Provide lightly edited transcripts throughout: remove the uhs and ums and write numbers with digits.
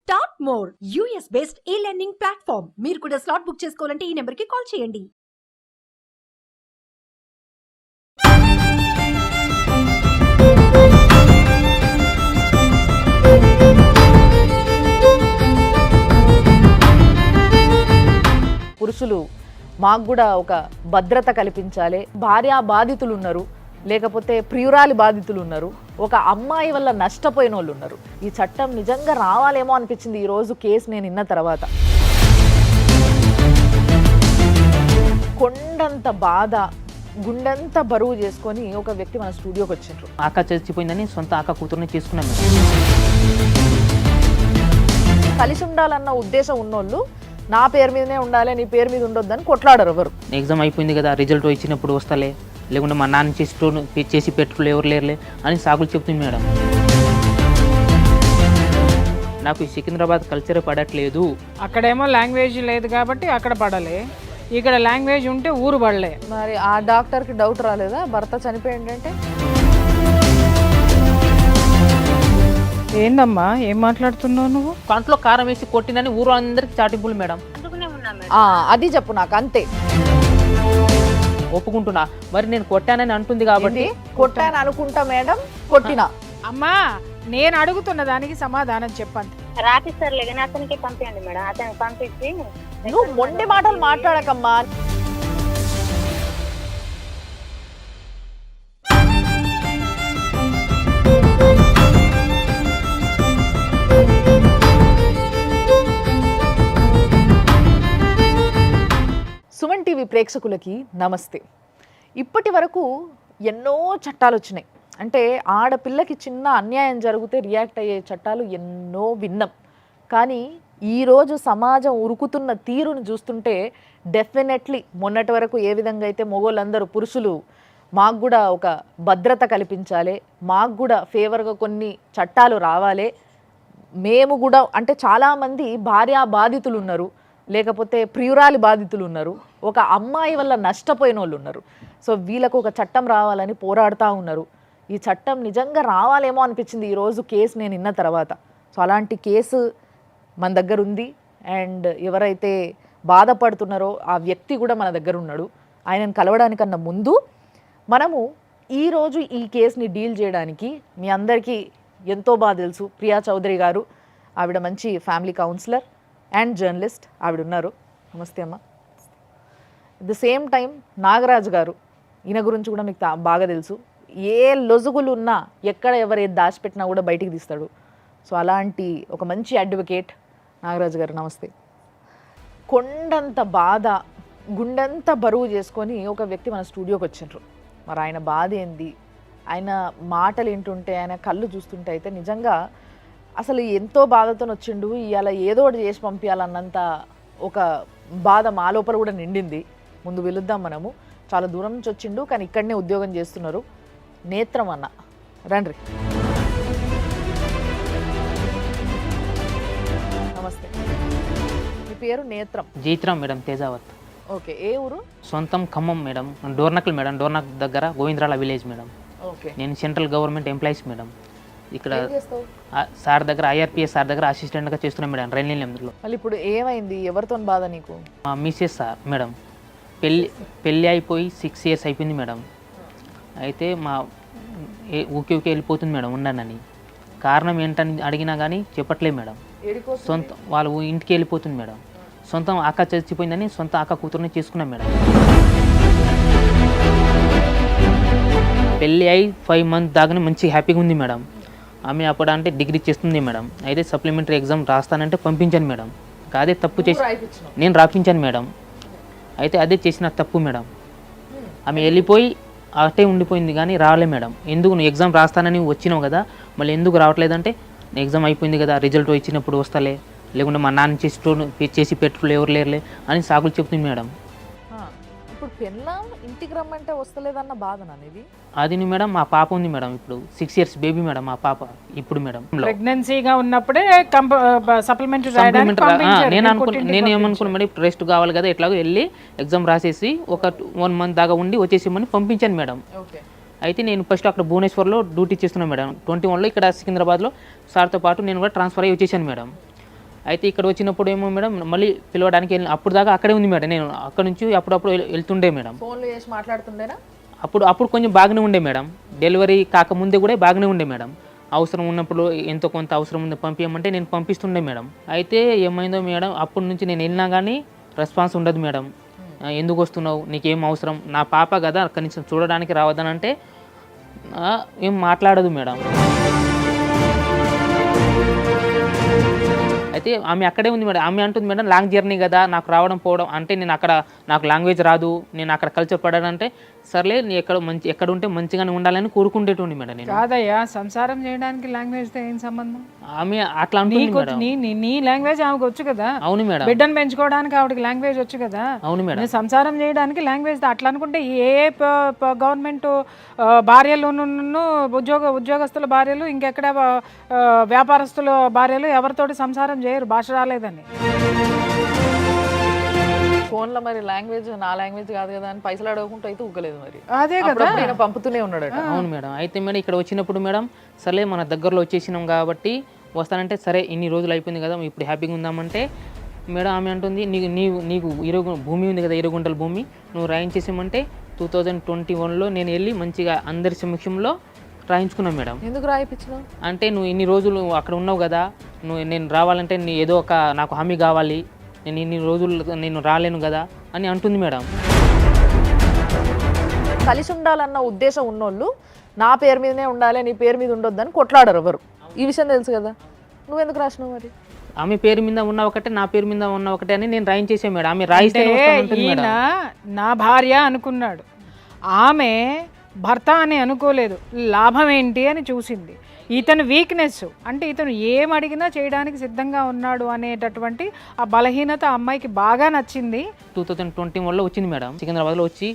Start more US based ఈ learning platform. మీరు కూడా స్లాట్ బుక్ చేసుకోవాలంటే ఈ నెంబర్కి కాల్ చేయండి. పురుషులు మాకు కూడా ఒక భద్రత కల్పించాలి. భార్యా బాధితులు ఉన్నారు, లేకపోతే ప్రియురాలి బాధితులు ఉన్నారు, ఒక అమ్మాయి వల్ల నష్టపోయిన వాళ్ళు ఉన్నారు. ఈ చట్టం నిజంగా రావాలేమో అనిపించింది ఈరోజు కేసు నేను విన్న తర్వాత. కొండంత బాధ, గుండెంత బరువు చేసుకొని ఒక వ్యక్తి మన స్టూడియోకి వచ్చిండ్రు. అక్క చచ్చిపోయిందని సొంత అక్క కూతురుని తీసుకున్నాం. కలిసి ఉండాలన్న ఉద్దేశం ఉన్నోళ్ళు నా పేరు మీదనే ఉండాలి, నీ పేరు మీద ఉండొద్దని కొట్లాడరు ఎవరు. ఎగ్జామ్ అయిపోయింది కదా, రిజల్ట్ ఇచ్చినప్పుడు వస్తలే, లేకుంటే మా నాన్న చేసి పెట్టుకులు ఎవరు లేరులే అని సాగులు చెప్తుంది మేడం. నాకు ఈ సికింద్రాబాద్ కల్చర్ పడట్లేదు. అక్కడేమో లాంగ్వేజ్ లేదు కాబట్టి అక్కడ పడలే, ఇక్కడ లాంగ్వేజ్ ఉంటే ఊరు పడలే. మరి ఆ డాక్టర్కి డౌట్ రాలేదా భర్త చనిపోయిందంటే? ఏందమ్మా ఏం మాట్లాడుతున్నావు నువ్వు? కంట్లో కారం వేసి కొట్టిందని ఊరు అందరికి చాటింపులు మేడం. అది చెప్పు నాకు, అంతే. ఒప్పుకుంటున్నా, మరి నేను కొట్టానని అంటుంది కాబట్టి. కొట్టాను అనుకుంటా మేడం, కొట్టినా. అమ్మా నేను అడుగుతున్న దానికి సమాధానం చెప్పండి. రాపిస్తారులే కానీ అతనికి పంపించండి మేడం, అతనికి పంపించి. నువ్వు మొండి మాటలు మాట్లాడకమ్మా. సుమన్ టీవీ ప్రేక్షకులకి నమస్తే. ఇప్పటి వరకు ఎన్నో చట్టాలు వచ్చినాయి. అంటే ఆడపిల్లకి చిన్న అన్యాయం జరిగితే రియాక్ట్ అయ్యే చట్టాలు ఎన్నో విన్నాం. కానీ ఈరోజు సమాజం ఉరుకుతున్న తీరును చూస్తుంటే డెఫినెట్లీ మొన్నటి వరకు ఏ విధంగా అయితే మొగోళ్ళందరూ పురుషులు మాకు కూడా ఒక భద్రత కల్పించాలి, మాకు కూడా ఫేవర్గా కొన్ని చట్టాలు రావాలి, మేము కూడా అంటే చాలామంది భార్యా బాధితులు ఉన్నారు, లేకపోతే ప్రియురాలి బాధితులు ఉన్నారు, ఒక అమ్మాయి వల్ల నష్టపోయిన వాళ్ళు ఉన్నారు. సో వీళ్ళకు ఒక చట్టం రావాలని పోరాడుతూ ఉన్నారు. ఈ చట్టం నిజంగా రావాలేమో అనిపించింది ఈరోజు కేసు నేను విన్న తర్వాత. సో అలాంటి కేసు మన దగ్గర ఉంది. అండ్ ఎవరైతే బాధపడుతున్నారో ఆ వ్యక్తి కూడా మన దగ్గర ఉన్నాడు. ఆయనను కలవడానికన్నా ముందు మనము ఈరోజు ఈ కేసుని డీల్ చేయడానికి మీ అందరికీ ఎంతో బాగా తెలుసు ప్రియా చౌదరి గారు. ఆవిడ మంచి ఫ్యామిలీ కౌన్సిలర్ అండ్ జర్నలిస్ట్ ఆవిడ ఉన్నారు. నమస్తే అమ్మ. At the same time Nagaraju గారు, ఈయన గురించి కూడా మీకు బాగా తెలుసు. ఏ లొజుగులు ఉన్నా ఎక్కడ ఎవరు ఏది దాచిపెట్టినా కూడా బయటికి తీస్తాడు. సో అలాంటి ఒక మంచి అడ్వకేట్ నాగరాజు గారు, నమస్తే. కొండంత బాధ, గుండెంత బరువు చేసుకొని ఒక వ్యక్తి మన స్టూడియోకి వచ్చిండ్రు. మరి ఆయన బాధ ఏంది, ఆయన మాటలు ఏంటుంటే, ఆయన కళ్ళు చూస్తుంటే అయితే నిజంగా అసలు ఎంతో బాధతో వచ్చిండు. ఇవాళ ఏదో ఒకటి చేసి పంపించాలన్నంత ఒక బాధ మా లోపల కూడా నిండింది. ముందు వెళుద్దాం మనము. చాలా దూరం నుంచి వచ్చిండు, కానీ ఇక్కడనే ఉద్యోగం చేస్తున్నారు. నేత్రం అన్న, రండి. నమస్తే. మీ పేరు నేత్రం? జైత్రం మేడం, తేజావత్. ఓకే. ఏ ఊరు? సొంతం ఖమ్మం మేడం, డోర్నకల్ మేడం, డోర్నక్ దగ్గర గోవిందరాల విలేజ్ మేడం. ఓకే. నేను సెంట్రల్ గవర్నమెంట్ ఎంప్లాయీస్ మేడం. ఇక్కడ సార్ దగ్గర IRPS సార్ దగ్గర అసిస్టెంట్గా చేస్తున్నాం మేడం, రైల్వేలో. మళ్ళీ ఇప్పుడు ఏమైంది, ఎవరితో బాధ నీకు? మా మిస్సెస్ సార్ మేడం, పెళ్ళి అయిపోయి 6 years అయిపోయింది మేడం. అయితే మా ఊకే వెళ్ళిపోతుంది మేడం ఉండనని. కారణం ఏంటని అడిగినా కానీ చెప్పట్లేదు మేడం. సొంత వాళ్ళు ఇంటికి వెళ్ళిపోతుంది మేడం. సొంతం అక్క చచ్చిపోయిందని సొంత అక్క కూతురుని తీసుకున్నాం మేడం. పెళ్ళి అయి 5 months దాకానే మంచి హ్యాపీగా ఉంది మేడం. ఆమె అప్పుడు అంటే డిగ్రీ చేస్తుంది మేడం. అయితే సప్లిమెంటరీ ఎగ్జామ్ రాస్తానంటే పంపించాను మేడం. అదే తప్పు చేసి నేను రాపించాను మేడం. అయితే అదే చేసిన తప్పు మేడం. ఆమె వెళ్ళిపోయి అటే ఉండిపోయింది కానీ రాలే మేడం. ఎందుకు నువ్వు ఎగ్జామ్ రాస్తానని వచ్చినావు కదా, మళ్ళీ ఎందుకు రావట్లేదంటే ఎగ్జామ్ అయిపోయింది కదా, రిజల్ట్ ఇచ్చినప్పుడు వస్తలే, లేకుంటే మా నాన్న చేసి పెట్టుకులు ఎవరు లేరులే అని సాగులు చెప్తుంది మేడం. ఇప్పుడు పెళ్ళాం ఇంటికి రమ్మంటే వస్తలేదన్న బాధ అనేది అది మేడం. మా పాప ఉంది మేడం, ఇప్పుడు 6 years బేబీ మేడం మా పాప ఇప్పుడు మేడం. ప్రెగ్నెన్సీగా ఉన్నప్పుడే సప్లిమెంటరీ నేను ఏమనుకున్నా మేడం, ఇప్పుడు రెస్ట్ కావాలి కదా, ఎట్లాగో వెళ్ళి ఎగ్జామ్ రాసేసి ఒక 1 month దాకా ఉండి వచ్చేసేమని పంపించాను మేడం. అయితే నేను ఫస్ట్ అక్కడ భువనేశ్వర్లో డ్యూటీ చేస్తున్నాను మేడం. 21లో ఇక్కడ సికింద్రాబాద్లో సార్తో పాటు నేను కూడా ట్రాన్స్ఫర్ అయ్యి వచ్చేసాను మేడం. అయితే ఇక్కడ వచ్చినప్పుడు ఏమో మేడం మళ్ళీ పిలవడానికి అప్పుడు దాకా అక్కడే ఉంది మేడం. నేను అక్కడ నుంచి అప్పుడప్పుడు వెళ్తుండే మేడం. ఫోన్లు చేసి మాట్లాడుతుండేనా? అప్పుడు కొంచెం బాగానే ఉండే మేడం. డెలివరీ కాకముందే కూడా బాగానే ఉండే మేడం. అవసరం ఉన్నప్పుడు ఎంతో కొంత అవసరం ఉంది పంపించమంటే నేను పంపిస్తుండే మేడం. అయితే ఏమైందో మేడం, అప్పటి నుంచి నేను వెళ్ళినా కానీ రెస్పాన్స్ ఉండదు మేడం. ఎందుకు వస్తున్నావు, నీకేం అవసరం, నా పాప కదా కనీసం చూడడానికి రావద్దని అంటే ఏం మాట్లాడదు మేడం. అయితే ఆమె అక్కడే ఉంది మేడం. ఆమె అంటుంది మేడం లాంగ్ జర్నీ కదా, నాకు రావడం పోవడం అంటే నేను అక్కడ నాకు లాంగ్వేజ్ రాదు, నేను అక్కడ కల్చర్ పడాలంటే సర్లే నీ ఎక్కడ ఉంటే మంచిగానే ఉండాలని కోరుకుంటేటోండి మేడం నేను. కాదయ్యా, సంసారం చేయడానికి లాంగ్వేజ్తో ఏం సంబంధం? ఆమె అట్లా అంటుంది మేడం. నీ లాంగ్వేజ్ ఆమెకు వచ్చు కదా. అవును మేడం. బిడ్డను పెంచుకోవడానికి ఆవిడకి లాంగ్వేజ్ వచ్చు కదా. అవును మేడం. నేను సంసారం చేయడానికి లాంగ్వేజ్ అట్లా అనుకుంటే ఏ గవర్నమెంట్ భార్యలు ఉద్యోగస్తుల భార్యలు ఇంకెక్కడ వ్యాపారస్తుల భార్యలు ఎవరితోటి సంసారం చేయరు భాష రాలేదని. ఫోన్లో మరి లాంగ్వేజ్ నా లాంగ్వేజ్ కాదు కదా అని పైసలు అడగకుండా అయితే ఊగలేదు మరి. అదే కదా, నేను పంపుతూనే ఉన్నాడట. అవును మేడం. అయితే మేడం ఇక్కడ వచ్చినప్పుడు మేడం సరే మన దగ్గరలో వచ్చేసినాం కాబట్టి వస్తానంటే సరే ఇన్ని రోజులు అయిపోయింది కదా ఇప్పుడు హ్యాపీగా ఉందామంటే మేడం ఆమె అంటుంది నీకు భూమి ఉంది కదా 20 గుంటల భూమి నువ్వు రాయించేసామంటే 2021లో నేను వెళ్ళి మంచిగా అందరి సమక్షంలో రాయించుకున్నాను మేడం. ఎందుకు రాయిపించినావు అంటే నువ్వు ఇన్ని రోజులు అక్కడ ఉన్నావు కదా, నేను రావాలంటే ఏదో ఒక నాకు హామీ కావాలి, నేను ఇన్ని రోజులు నేను రాలేను కదా అని అంటుంది మేడం. కలిసి ఉండాలన్న ఉద్దేశం ఉన్నోళ్ళు నా పేరు మీదనే ఉండాలి నీ పేరు మీద ఉండొద్దని కొట్లాడరు ఎవరు. ఈ విషయం తెలుసు కదా, నువ్వెందుకు రాసినావు మరి? ఆమె పేరు మీద ఉన్న ఒకటే నా పేరు మీద ఉన్న ఒకటే అని నేను రాయించేసాను మేడం. ఆమె రాయిస్తే ఈయన నా భార్య అనుకున్నాడు, ఆమె భర్త అని అనుకోలేదు. లాభం ఏంటి అని చూసింది. ఇతను వీక్నెస్ అంటే ఇతను ఏం అడిగినా చేయడానికి సిద్ధంగా ఉన్నాడు అనేటటువంటి ఆ బలహీనత అమ్మాయికి బాగా నచ్చింది. 2021లో వచ్చింది మేడం. సికింద్రాబాద్లో వచ్చి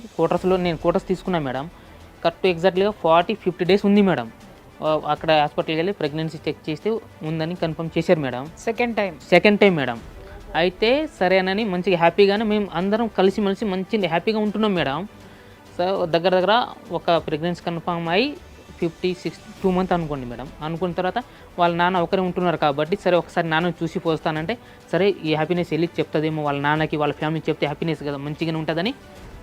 నేను క్వార్టర్స్ తీసుకున్నాను మేడం. కరెక్ట్ ఎగ్జాక్ట్లీగా 40-50 డేస్ ఉంది మేడం. అక్కడ హాస్పిటల్కి వెళ్ళి ప్రెగ్నెన్సీ చెక్ చేస్తే ఉందని కన్ఫర్మ్ చేశారు మేడం. Second time madam. అయితే సరేనని మంచిగా హ్యాపీగానే మేము అందరం కలిసిమెలిసి మంచి హ్యాపీగా ఉంటున్నాం మేడం. సో దగ్గర ఒక ప్రెగ్నెన్సీ కన్ఫర్మ్ అయ్యి 2 మంత్ అనుకోండి మేడం. అనుకున్న తర్వాత వాళ్ళ నాన్న ఒకరే ఉంటున్నారు కాబట్టి సరే ఒకసారి నాన్నని చూసి పోస్తానంటే సరే ఈ హ్యాపీనెస్ వెళ్ళి చెప్తుందేమో వాళ్ళ నాన్నకి వాళ్ళ ఫ్యామిలీకి చెప్తే హ్యాపీనెస్ కదా మంచిగానే ఉంటుందని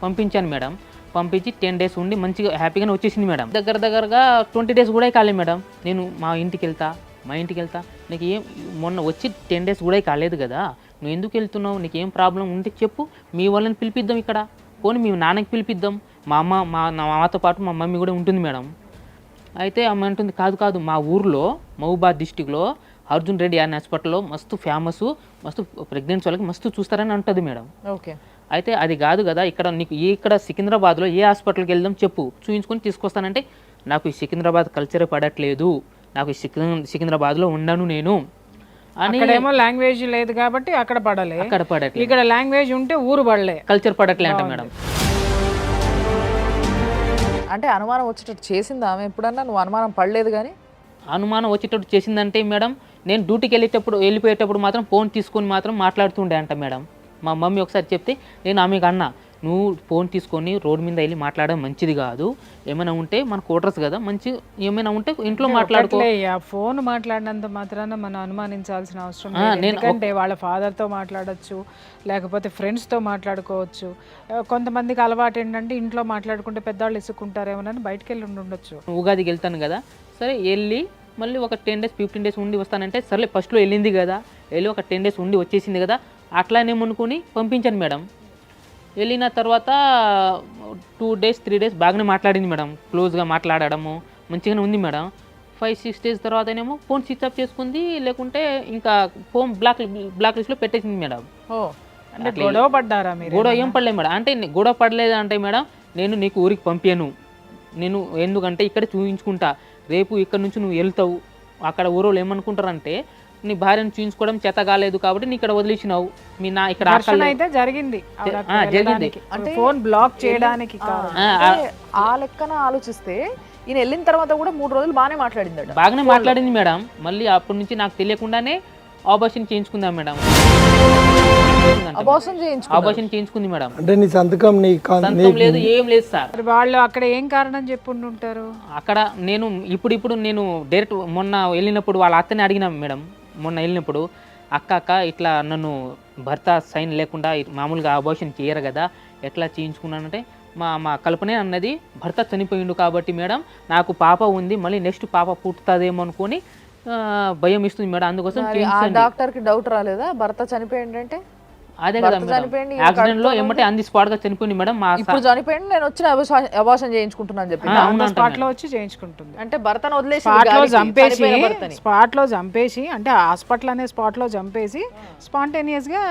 పంపించాను మేడం. పంపించి 10 డేస్ ఉండి మంచిగా హ్యాపీగానే వచ్చేసింది మేడం. దగ్గరగా 20 డేస్ కూడా కాలేదు మేడం. నేను మా ఇంటికి వెళ్తా నీకు ఏం మొన్న వచ్చి 10 డేస్ కూడా కాలేదు కదా, నువ్వు ఎందుకు వెళ్తున్నావు, నీకు ఏం ప్రాబ్లం ఉంటే చెప్పు, మీ వాళ్ళని పిలిపిద్దాం, ఇక్కడ పోనీ మీ నాన్నకి పిలిపిద్దాం, మా మాతో పాటు మా మమ్మీ కూడా ఉంటుంది మేడం. అయితే ఆమె అంటుంది కాదు మా ఊర్లో మహబూబాద్ డిస్టిక్లో అర్జున్ రెడ్డి అనే హాస్పిటల్లో మస్తు ఫేమస్, మస్తు ప్రెగ్నెన్సీ వాళ్ళకి మస్తు చూస్తారని అంటుంది మేడం. ఓకే. అయితే అది కాదు కదా, ఇక్కడ సికింద్రాబాద్లో ఏ హాస్పిటల్కి వెళ్దాం చెప్పు, చూపించుకొని తీసుకొస్తానంటే నాకు ఈ సికింద్రాబాద్ కల్చరే పడట్లేదు, నాకు సికింద్రాబాద్లో ఉండను నేను అని. అక్కడేమో లాంగ్వేజ్ లేదు కాబట్టి అక్కడ పడట్లేదు. ఇక్కడ లాంగ్వేజ్ ఉంటే ఊరు పడలే, కల్చర్ పడట్లే అంట మేడం. అంటే అనుమానం వచ్చేటట్టు చేసింది ఆమె ఎప్పుడన్నా? నువ్వు అనుమానం పడలేదు కానీ అనుమానం వచ్చేటట్టు చేసిందంటే మేడం నేను డ్యూటీకి వెళ్ళిపోయేటప్పుడు మాత్రం ఫోన్ తీసుకొని మాత్రం మాట్లాడుతుండే అంట మేడం. మా మమ్మీ ఒకసారి చెప్తే నేను ఆమెకు అన్నా, నువ్వు ఫోన్ తీసుకొని రోడ్ మీద వెళ్ళి మాట్లాడడం మంచిది కాదు, ఏమైనా ఉంటే మన క్వార్టర్స్ కదా, మంచి ఏమైనా ఉంటే ఇంట్లో మాట్లాడుకో. ఫోన్ మాట్లాడినంత మాత్రాన మనం అనుమానించాల్సిన అవసరం లేదు. ఎందుకంటే వాళ్ళ ఫాదర్తో మాట్లాడచ్చు, లేకపోతే ఫ్రెండ్స్తో మాట్లాడుకోవచ్చు. కొంతమందికి అలవాటు ఏంటంటే ఇంట్లో మాట్లాడుకుంటే పెద్దవాళ్ళు ఇసుక్కుంటారేమోనని బయటకు వెళ్ళి ఉండొచ్చు. ఉగాదికి వెళ్తాను కదా, సరే వెళ్ళి మళ్ళీ ఒక 10 డేస్ 15 డేస్ ఉండి వస్తానంటే సర్లే ఫస్ట్లో వెళ్ళింది కదా, వెళ్ళి ఒక 10 డేస్ ఉండి వచ్చేసింది కదా అట్లానేమనుకుని పంపించాను మేడం. వెళ్ళిన తర్వాత 2 డేస్ 3 డేస్ బాగానే మాట్లాడింది మేడం, క్లోజ్గా మాట్లాడడము మంచిగానే ఉంది మేడం. 5-6 డేస్ తర్వాతనేమో ఫోన్ స్విచ్ ఆఫ్ చేసుకుంది, లేకుంటే ఇంకా ఫోన్ బ్లాక్ లిస్ట్లో పెట్టేసింది మేడం. అంటే గొడవ పడ్డారా మీరు? గొడవ ఏం పడలేదు మేడం. అంటే గొడవ పడలేదు అంటే మేడం నేను నీకు ఊరికి పంపాను, నేను ఎందుకంటే ఇక్కడ చూపించుకుంటా, రేపు ఇక్కడ నుంచి నువ్వు వెళ్తావు, అక్కడ ఊరోళ్ళు ఏమనుకుంటారంటే నీ భార్యను చూయించుకోవడం చేత కాలేదు కాబట్టి నీ ఇక్కడ వదిలేసినావు, మీ నా ఇక్కడ అయితే జరిగింది అంటే ఫోన్ బ్లాక్ చేయడానికి. ఆ లెక్కన ఆలోచిస్తే ఈయన వెళ్ళిన తర్వాత కూడా 3 రోజులు బాగానే మాట్లాడింది మేడం. మళ్ళీ అప్పటి నుంచి నాకు తెలియకుండానే ఆపరేషన్ చేయించుకుందాం మేడం. ఆపరేషన్ చేయించుకుంది మేడం. అంటే నీ సంతకం లేదు, ఏం లేదు సార్. వాళ్ళు అక్కడ ఏం కారణం చెప్పుంటారు? అక్కడ నేను ఇప్పుడు నేను డైరెక్ట్ మొన్న వెళ్ళినప్పుడు వాళ్ళ అత్తని అడిగినా మేడం. మొన్న వెళ్ళినప్పుడు అక్క ఇట్లా నన్ను భర్త సైన్ లేకుండా మామూలుగా అబార్షన్ చేయరు కదా, ఎట్లా చేయించుకున్నానంటే మా కల్పనే అన్నది భర్త చనిపోయిండు కాబట్టి మేడం నాకు పాప ఉంది, మళ్ళీ నెక్స్ట్ పాప పుట్టుతుందేమో అనుకొని భయం ఇస్తుంది మేడం, అందుకోసం మరి ఆ చేయించండి. డాక్టర్ కి డౌట్ రాలేదా భర్త చనిపోయిందంటే? అదే కదా భర్త మేడం, చనిపోయింది, ఈమె యాక్సిడెంట్ లో కడుపుతో ఏమంటే అంది స్పాట్ గా చనిపోయింది మేడం. మా ఇప్పుడు చనిపోయింది, నేను వచ్చిన అబార్షన్ చేయించుకుంటున్నాను అని చెప్పి. అవునంట స్పాట్ లో మేడం. వచ్చి చేయించుకుంటుంది. అంటే భర్తను వదిలేసి స్పాట్ లో గాలికి చంపేసి చనిపోయిన భర్తని. స్పాట్ లో చంపేసి అంటే హాస్పిటల్ అనే స్పాట్ లో చంపేసి స్పాంటేనియస్ గా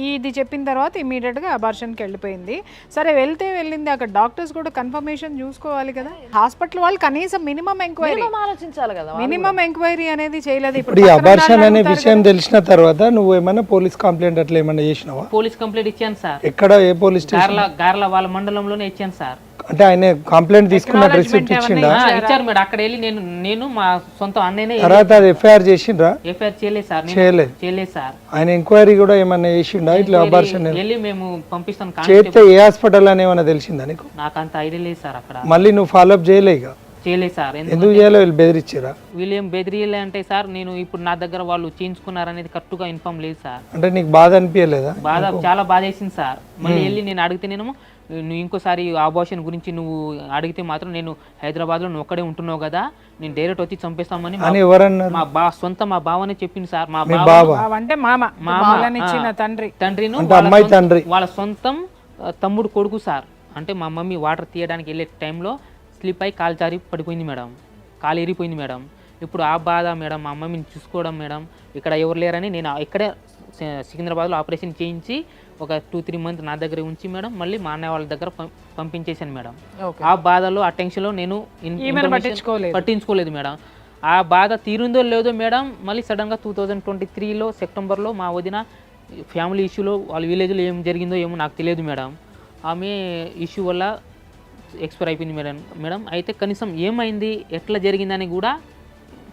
ఇది చెప్పిన తర్వాత ఇమీడియట్ గా అబార్షన్ కి వెళ్ళిపోయింది. సరే వెళ్ళింది, అక్కడ డాక్టర్స్ కూడా కన్ఫర్మేషన్ చూసుకోవాలి కదా. హాస్పిటల్ వాళ్ళు కనీసం మినిమం ఎంక్వైరీ మినిమం ఆలోచించాలి కదా వాళ్ళు. మినిమం ఎంక్వైరీ అనేది చేయలేదు. ఇప్పుడు ఈ అబార్షన్ అనే విషయం తెలిసిన తర్వాత నువ్వు ఏమైనా పోలీస్ కంప్లైంట్ అట్లా ఏమైనా చేసినావా? పోలీస్ కంప్లైంట్ ఇచ్చాను సార్, ఎక్కడ, ఏ పోలీస్ స్టేషన్? గార్ల వాళ్ళ మండలంలోనే ఇచ్చాను సార్. అంటే ఆయన కంప్లైంట్ తీసుకున్న రిసిప్ట్ ఇచ్చిండా? ఇచ్చారు మేడం, అక్కడ వెళ్ళి నేను మా సొంత అన్నయ్యనే తర్వాత అది ఎఫ్ఐఆర్ చేసిండ్రా? ఎఫ్ఐఆర్ చేయలేదు సార్, నేను చేయలేదు. చేయలేదు సార్. ఆయన ఎంక్వైరీ కూడా ఏమన్నా చేసిండా ఇట్లా అబార్షన్? వెళ్ళి మేము పంపిస్తాను చేస్తే ఏ హాస్పిటల్ అని ఏమైనా తెలిసిందా నీకు? నాకు అంత ఐడియా లేదు సార్, అక్కడ మళ్ళీ నువ్వు ఫాలోఅప్ చేయలే ఇక? చేయలేదు సార్. ఎందుకు చేయలే? వీళ్ళు బెదిరించారా? వీళ్ళు ఏం బెదిరియలే అంటే సార్, నేను ఇప్పుడు నా దగ్గర వాళ్ళు చేయించుకున్నారనేది కరెక్ట్గా ఇన్ఫార్మ్ లేదు సార్. అంటే నీకు బాధ అనిపించలేదా? చాలా బాధ వేసింది సార్. మళ్ళీ వెళ్ళి నేను అడిగితేనేమో నువ్వు ఇంకోసారి అబార్షన్ గురించి నువ్వు అడిగితే మాత్రం నేను హైదరాబాద్లో నువ్వు ఒక్కడే ఉంటున్నావు కదా, నేను డైరెక్ట్ వచ్చి చంపేస్తామని అని ఎవరన్నారు? మా బావనే చెప్పింది సార్. మా మీ బావ బావ అంటే మామనిచ్చిన తండ్రిను అంటే అమ్మాయి తండ్రి. వాళ్ళ సొంతం తమ్ముడు కొడుకు సార్. అంటే మా మమ్మీ వాటర్ తీయడానికి వెళ్ళే టైంలో స్లిప్ అయి కాలు జారి పడిపోయింది మేడం, కాలు ఎరిగిపోయింది మేడం. ఇప్పుడు ఆ బాధ మేడం, మా మమ్మీని చూసుకోవడం మేడం, ఇక్కడ ఎవరు లేరని నేను ఇక్కడే సికింద్రాబాద్లో ఆపరేషన్ చేయించి ఒక 2-3 మంత్స్ నా దగ్గర ఉంచి మేడం, మళ్ళీ మా అన్నయ్య వాళ్ళ దగ్గర పంపించేశాను మేడం. ఆ బాధలో ఆ టెన్షన్లో నేను పట్టించుకోలేదు మేడం. ఆ బాధ తీరుందో లేదో మేడం, మళ్ళీ సడన్గా 2023లో సెప్టెంబర్లో మా వదిన ఫ్యామిలీ ఇష్యూలో వాళ్ళ విలేజ్లో ఏం జరిగిందో ఏమో నాకు తెలియదు మేడం, ఆమె ఇష్యూ వల్ల ఎక్స్పైర్ అయిపోయింది మేడం. అయితే కనీసం ఏమైంది, ఎట్లా జరిగిందని కూడా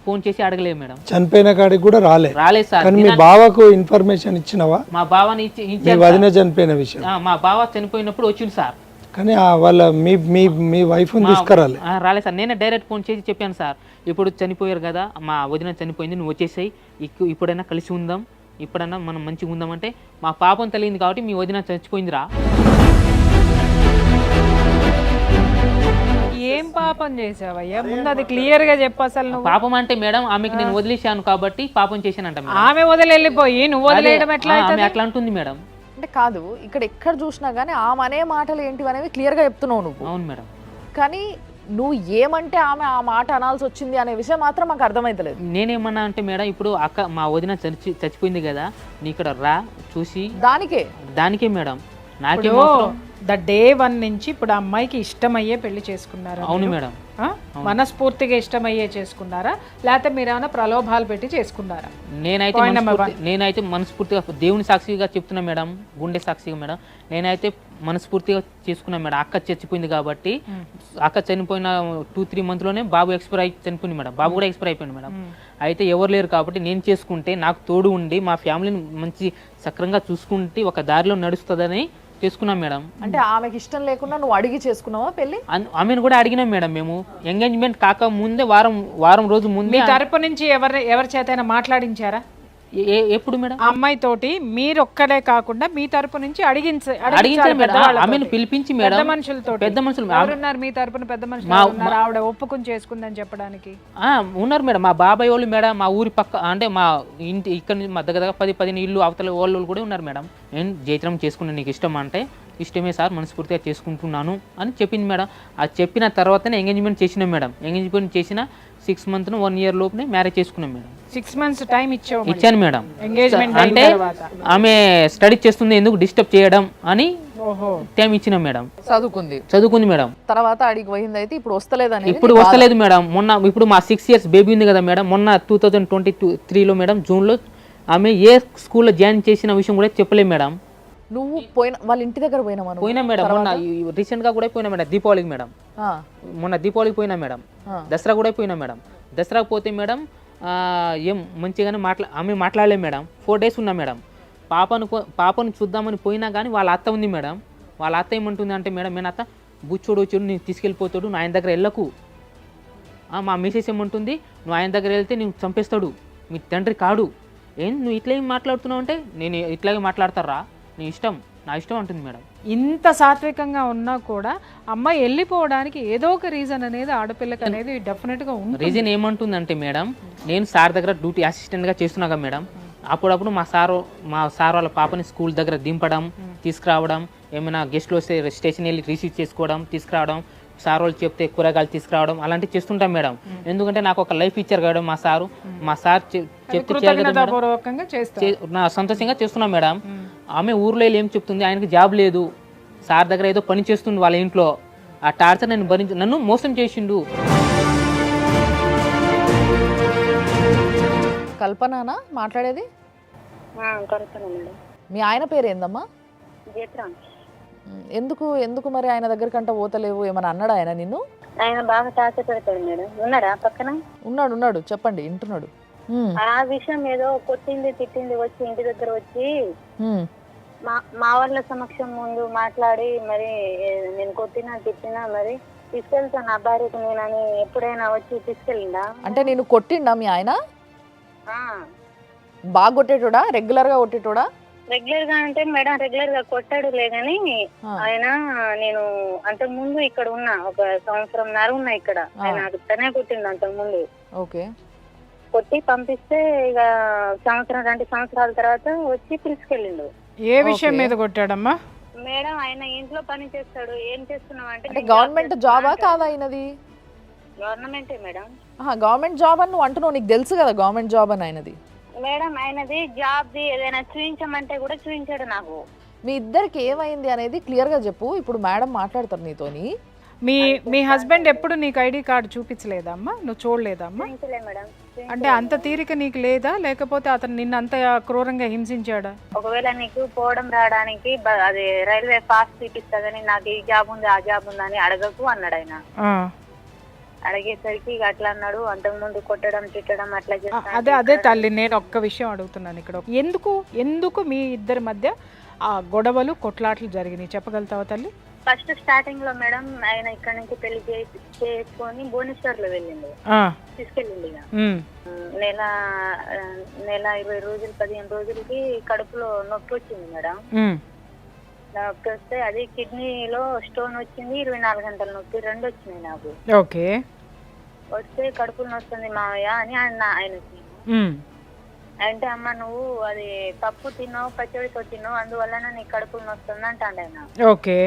ఫోన్ చేసి అడగలేదు మేడం. చనిపోయిన కాడికి కూడా రాలేదు సార్. కానీ మీ బావకు ఇన్ఫర్మేషన్ ఇచ్చినవా? మా బావని మీ వదిన చనిపోయిన విషయం మా బావ చనిపోయినప్పుడు వచ్చింది సార్, కానీ వాళ్ళ మీ వైఫ్ తీసుకురాలే? రాలేదు సార్. నేనే డైరెక్ట్ ఫోన్ చేసి చెప్పాను సార్, ఇప్పుడు చనిపోయారు కదా, మా వదిన చనిపోయింది, నువ్వు వచ్చేసాయి, ఇప్పుడైనా కలిసి ఉందాం, ఇప్పుడైనా మనం మంచిగా ఉందాం అంటే మా పాపం తెలియదు కాబట్టి మీ వదిన చచ్చిపోయిందిరా. ఏం పాపం చేసావయ్యా? ముందు అది క్లియర్ గా చెప్పు అసలు. నువ్వు పాపం అంటే మేడం ఆమెకి నేను వదిలేశాను కాబట్టి పాపం చేశానంట మేడం. ఆమె వదిలేళ్ళిపోయి నువ్వు వదిలేయడం ఎట్లా ఆమె అవుతుంది? అట్లా అంటుంది మేడం. అంటే కాదు, ఇక్కడ ఎక్కడ చూసినా కానీ ఆమె అనే మాటలు ఏంటివి అనేవి క్లియర్ గా చెప్తున్నావు నువ్వు. అవును మేడం. కానీ నువ్వు ఏమంటే ఆమె ఆ మాట అనాల్సి వచ్చింది అనే విషయం మాత్రం మాకు అర్థమైతలేదు. నేనేమన్నా అంటే మేడం, ఇప్పుడు అక్క మా వదిన చచ్చిపోయింది కదా, నీ ఇక్కడ రా చూసి దానికే మేడం, నాకే ద డే 1 నుంచి ఇప్పుడు ఆ అమ్మాయికి ఇష్టమయ్యే పెళ్లి చేసుకున్నారా? అవును మేడం. మనస్ఫూర్తిగా ఇష్టమయ్యే చేసుకున్నారా, లేకపోతే మీరు ఏమైనా ప్రలోభాలు పెట్టి చేసుకున్నారా? నేనైతే మనస్ఫూర్తిగా దేవుని సాక్షిగా చెప్తున్నా మేడం, గుండె సాక్షిగా మేడం, నేనైతే మనస్ఫూర్తిగా చేసుకున్నా మేడం. అక్క చచ్చిపోయింది కాబట్టి, అక్క చనిపోయిన 2-3 మంత్లోనే బాబు ఎక్స్పైర్ అయి చనిపోయింది మేడం, బాబు కూడా ఎక్స్పైర్ అయిపోయింది మేడం. అయితే ఎవరు లేరు కాబట్టి నేను చేసుకుంటే నాకు తోడు ఉండి మా ఫ్యామిలీని మంచి సక్రంగా చూసుకుంటే ఒక దారిలో నడుస్తుందని చేసుకున్నాం మేడం. అంటే ఆమెకి ఇష్టం లేకుండా నువ్వు అడిగి చేసుకున్నావా పెళ్లి? ఆమెను కూడా అడిగినాం మేడం. మేము ఎంగేజ్మెంట్ కాక ముందే వారం రోజు ముందే మీ తరపు నుంచి ఎవరి చేతైనా మాట్లాడించారా? ఎప్పుడు మేడం? ఆ అమ్మాయి తోటి మీరు ఒక్కడే కాకుండా మీ తరపు నుంచి అడిగించారు మేడం. ఆమెను పిలిపించి మేడం, పెద్ద మనుషులు ఎవరున్నారు మీ తరపున? పెద్ద మనుషులు ఆవిడ ఒప్పుకుని చేసుకుందని చెప్పడానికి ఉన్నారు మేడం. మా బాబాయ్ వాళ్ళు మేడం, మా ఊరి పక్క అంటే మా ఇంటి ఇక్కడ నుంచి మా దగ్గర 10-15 ఇల్లు అవతల వాళ్ళు కూడా ఉన్నారు మేడం. నేను జయత్రం చేసుకున్నాను, నీకు ఇష్టం అంటే ఇష్టమే సార్, మనస్ఫూర్తిగా చేసుకుంటున్నాను అని చెప్పింది మేడం. అది చెప్పిన తర్వాతనే ఎంగేజ్మెంట్ చేసినాం మేడం. ఎంగేజ్మెంట్ చేసిన 6 months 1 year లోపునే మ్యారేజ్ చేసుకున్నాం మేడం. 6 months టైం ఇచ్చాను మేడం. ఎంగేజ్మెంట్ అంటే ఆమె స్టడీ చేస్తుంది, ఎందుకు డిస్టర్బ్ చేయడం అని టైం ఇచ్చినాం మేడం. చదువుకుంది మేడం. తర్వాత అడిగి పోయింది. అయితే ఇప్పుడు వస్తలేదని? ఇప్పుడు వస్తలేదు మేడం. ఇప్పుడు మా 6 years బేబీ ఉంది కదా మేడం, మొన్న 2023లో మేడం జూన్లో ఆమె ఏ స్కూల్లో జాయిన్ చేసిన విషయం కూడా చెప్పలేదు మేడం. నువ్వు వాళ్ళ ఇంటి దగ్గర పోయినా మేడం, మొన్న రీసెంట్ గా కూడా పోయినా మేడం, దీపావళికి మేడం. మొన్న దీపావళికి పోయినా మేడం, దసరా కూడా పోయినా మేడం. దసరాకు పోతే మేడం ఏం మంచిగానే ఆమె మాట్లాడలేదు మేడం. 4 days ఉన్నా మేడం. పాపను చూద్దామని పోయినా కానీ వాళ్ళ అత్త ఉంది మేడం. వాళ్ళ అత్త ఏమంటుంది అంటే మేడం, నేను అత్త బుచ్చోడు నేను తీసుకెళ్ళిపోతాడు, నువ్వు ఆయన దగ్గర వెళ్ళకు. మా మిసెస్ ఏమంటుంది, నువ్వు ఆయన దగ్గర వెళ్తే నేను చంపేస్తాడు, మీ తండ్రి కాడు, ఏం నువ్వు ఇట్లా ఏం మాట్లాడుతున్నావు అంటే నేను ఇట్లాగే మాట్లాడతారా, నీ ఇష్టం, నా ఇష్టం అంటుంది మేడం. ఇంత సాత్వికంగా ఉన్నా కూడా అమ్మాయి వెళ్ళిపోవడానికి ఏదో ఒక రీజన్ అనేది ఆడపిల్లకి అనేది డెఫినెట్గా ఉంటుంది. రీజన్ ఏమంటుందంటే మేడం, నేను సార్ దగ్గర డ్యూటీ అసిస్టెంట్గా చేస్తున్నాగా మేడం, అప్పుడప్పుడు మా సార్ వాళ్ళ పాపని స్కూల్ దగ్గర దింపడం, తీసుకురావడం, ఏమైనా గెస్ట్లు వస్తే స్టేషన్ వెళ్ళి రిసీవ్ చేసుకోవడం, తీసుకురావడం, సార్ వాళ్ళు చెప్తే కూరగాయలు తీసుకురావడం అలాంటివి చేస్తుంటాం మేడం. ఎందుకంటే నాకు ఒక లైఫ్ ఇచ్చారు కదా మా సార్ చెప్తే కృతజ్ఞతాపూర్వకంగా చేస్తారు. నా సంతోషంగా చేస్తున్నాం మేడం. ఆమె ఊర్లో వెళ్ళి ఏం చెప్తుంది, ఆయనకి జాబ్ లేదు, సార్ దగ్గర ఏదో పని చేస్తుంది వాళ్ళ ఇంట్లో, ఆ టార్చర్ నన్ను మోసం చేసిండు. కల్పననా మాట్లాడేది? కలుపుతాను మేడం. మీ ఆయన పేరు ఏందమ్మా? జీతం ఎందుకు మరి ఆయన దగ్గరకంట పోతలేవు? ఏమన్నా అన్నాడా ఆయన నిన్ను? ఆయన బాగా టార్చర్ పెడతాడు మేడం. ఉన్నాడా పక్కన? ఉన్నాడు చెప్పండి, వింటున్నాడు. ఆ విషయం ఏదో కొట్టింది తిట్టింది వచ్చి ఇంటి దగ్గర వచ్చి మా వాళ్ళ సమక్షం ముందు మాట్లాడి మరి నేను కొట్టినా తిట్టినా మరి తీసుకెళ్తాను నా భార్యకు నేనని ఎప్పుడైనా వచ్చి తీసుకెళ్ళిందా? అంటే నేను కొట్టిండా మీ ఆయన? బాగా కొట్టేటోడా? రెగ్యులర్ గా కొట్టేటోడా? రెగ్యులర్ గా అంటే మేడం రెగ్యులర్ గా కొట్టాడులే గాని ఆయన నేను అంతకు ముందు ఇక్కడ ఉన్నా, ఒక సంవత్సరంన్నర ఉన్నా ఇక్కడ. ఆయన తనే కొట్టిండు అంతకు ముందు. ఓకే. కొట్టి పంపిస్తే ఇక 2 సంవత్సరాల తర్వాత వచ్చి తీసుకెళ్ళిండు. ఏ విషయం మీద కొట్టాడమ్మా? మేడం ఆయన ఇంట్లో పని చేస్తాడు. ఏం చేస్తున్నావు అంటే గవర్నమెంట్ జాబా కాదా ఆయనది? గవర్నమెంటే మేడం. గవర్నమెంట్ జాబ్ అని నువ్వు అంటున్నావు, నీకు తెలుసు కదా గవర్నమెంట్ జాబ్ అని ఆయనది. మేడం ఆయనది జాబ్ది ఏదైనా చూపించమంటే కూడా చూపించాడు నాకు. మీ ఇద్దరికి ఏమైంది అనేది క్లియర్ గా చెప్పు. ఇప్పుడు మేడం మాట్లాడతారు నీతోని. మీ హస్బెండ్ ఎప్పుడు నీకు ఐడి కార్డు చూపించలేదమ్మా? నువ్వు చూడలేదమ్మా? మేడం అంటే అంత తీరిక నీకు లేదా, లేకపోతే అతను నిన్ను అంత క్రూరంగా హింసించాడా? ఒకవేళ నీకు పోవడం రావడానికి అది రైల్వే పాస్ చూపిస్తుందని నాకు ఈ జాబ్ ఉంది ఆ జాబ్ ఉంది అని అడగకు అన్నాడు ఆయన. అడిగేసరికి అట్లా అన్నాడు. అంతకు ముందు కొట్టడం తిట్టడం అట్లా చేస్తాడు. అదే తల్లి, నేను ఒక్క విషయం అడుగుతున్నాను ఇక్కడ. ఎందుకు మీ ఇద్దరి మధ్య ఆ గొడవలు కొట్లాట్లు జరిగినాయి చెప్పగలుగుతావా తల్లి? ఫస్ట్ స్టార్టింగ్ లో మేడం ఆయన ఇక్కడ నుంచి పెళ్లి చేసుకొని భువనేశ్వర్ లో వెళ్ళిండు, తీసుకెళ్ళిండు. నెల 20 రోజులు 15 రోజులకి కడుపులో నొప్పి వచ్చింది మేడం. నొప్పి వస్తే అది కిడ్నీలో స్టోన్ వచ్చింది. 24 గంటల నొప్పి 2 వచ్చినాయి నాకు. ఓకే. వస్తే కడుపులో నొస్తుంది మావయ్య అని ఆయనకి అంటే, అమ్మ నువ్వు అది పప్పు తిన్నావు పచ్చడితో తిన్నావు అందువల్ల నీకు కడుపులో నొస్తుంది అంటాడు ఆయన. ఓకే.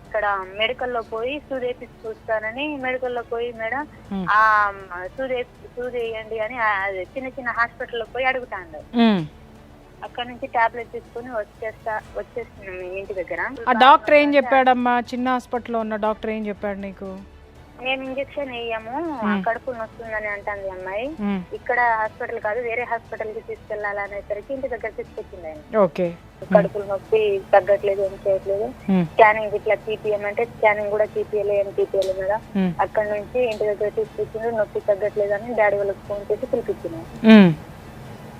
ఇక్కడ మెడికల్ లో పోయి సూది చూస్తానని మెడికల్ లో పోయి మేడం ఆ సూది వేయండి అని చిన్న హాస్పిటల్ లో పోయి అడుగుతాడు. అక్కడ నుంచి టాబ్లెట్ తీసుకుని వచ్చేస్తున్నాం ఇంటి దగ్గర. ఆ డాక్టర్ ఏం చెప్పాడమ్మా? చిన్న హాస్పిటల్లో ఉన్న డాక్టర్ ఏం చెప్పాడు నీకు? మేము ఇంజక్షన్ వేయము, కడుపులు వస్తుందని అంటుంది అమ్మాయి. ఇక్కడ హాస్పిటల్ కాదు వేరే హాస్పిటల్ కి తీసుకెళ్లాలనేసరికి ఇంటి దగ్గర తీసుకొచ్చింది ఆయన. ఓకే. కడుపులు నొప్పి తగ్గట్లేదు, ఏం చేయట్లేదు. స్కానింగ్ ఇట్లా తీపియమంటే స్కానింగ్ కూడా తీపియలే, ఏం తీపియలేదు మేడం. అక్కడ నుంచి ఇంటి దగ్గర తీసుకొచ్చిండ్రు. నొప్పి తగ్గట్లేదు అని డాడీ వాళ్ళకి ఫోన్ చేసి పిలిపించినారు.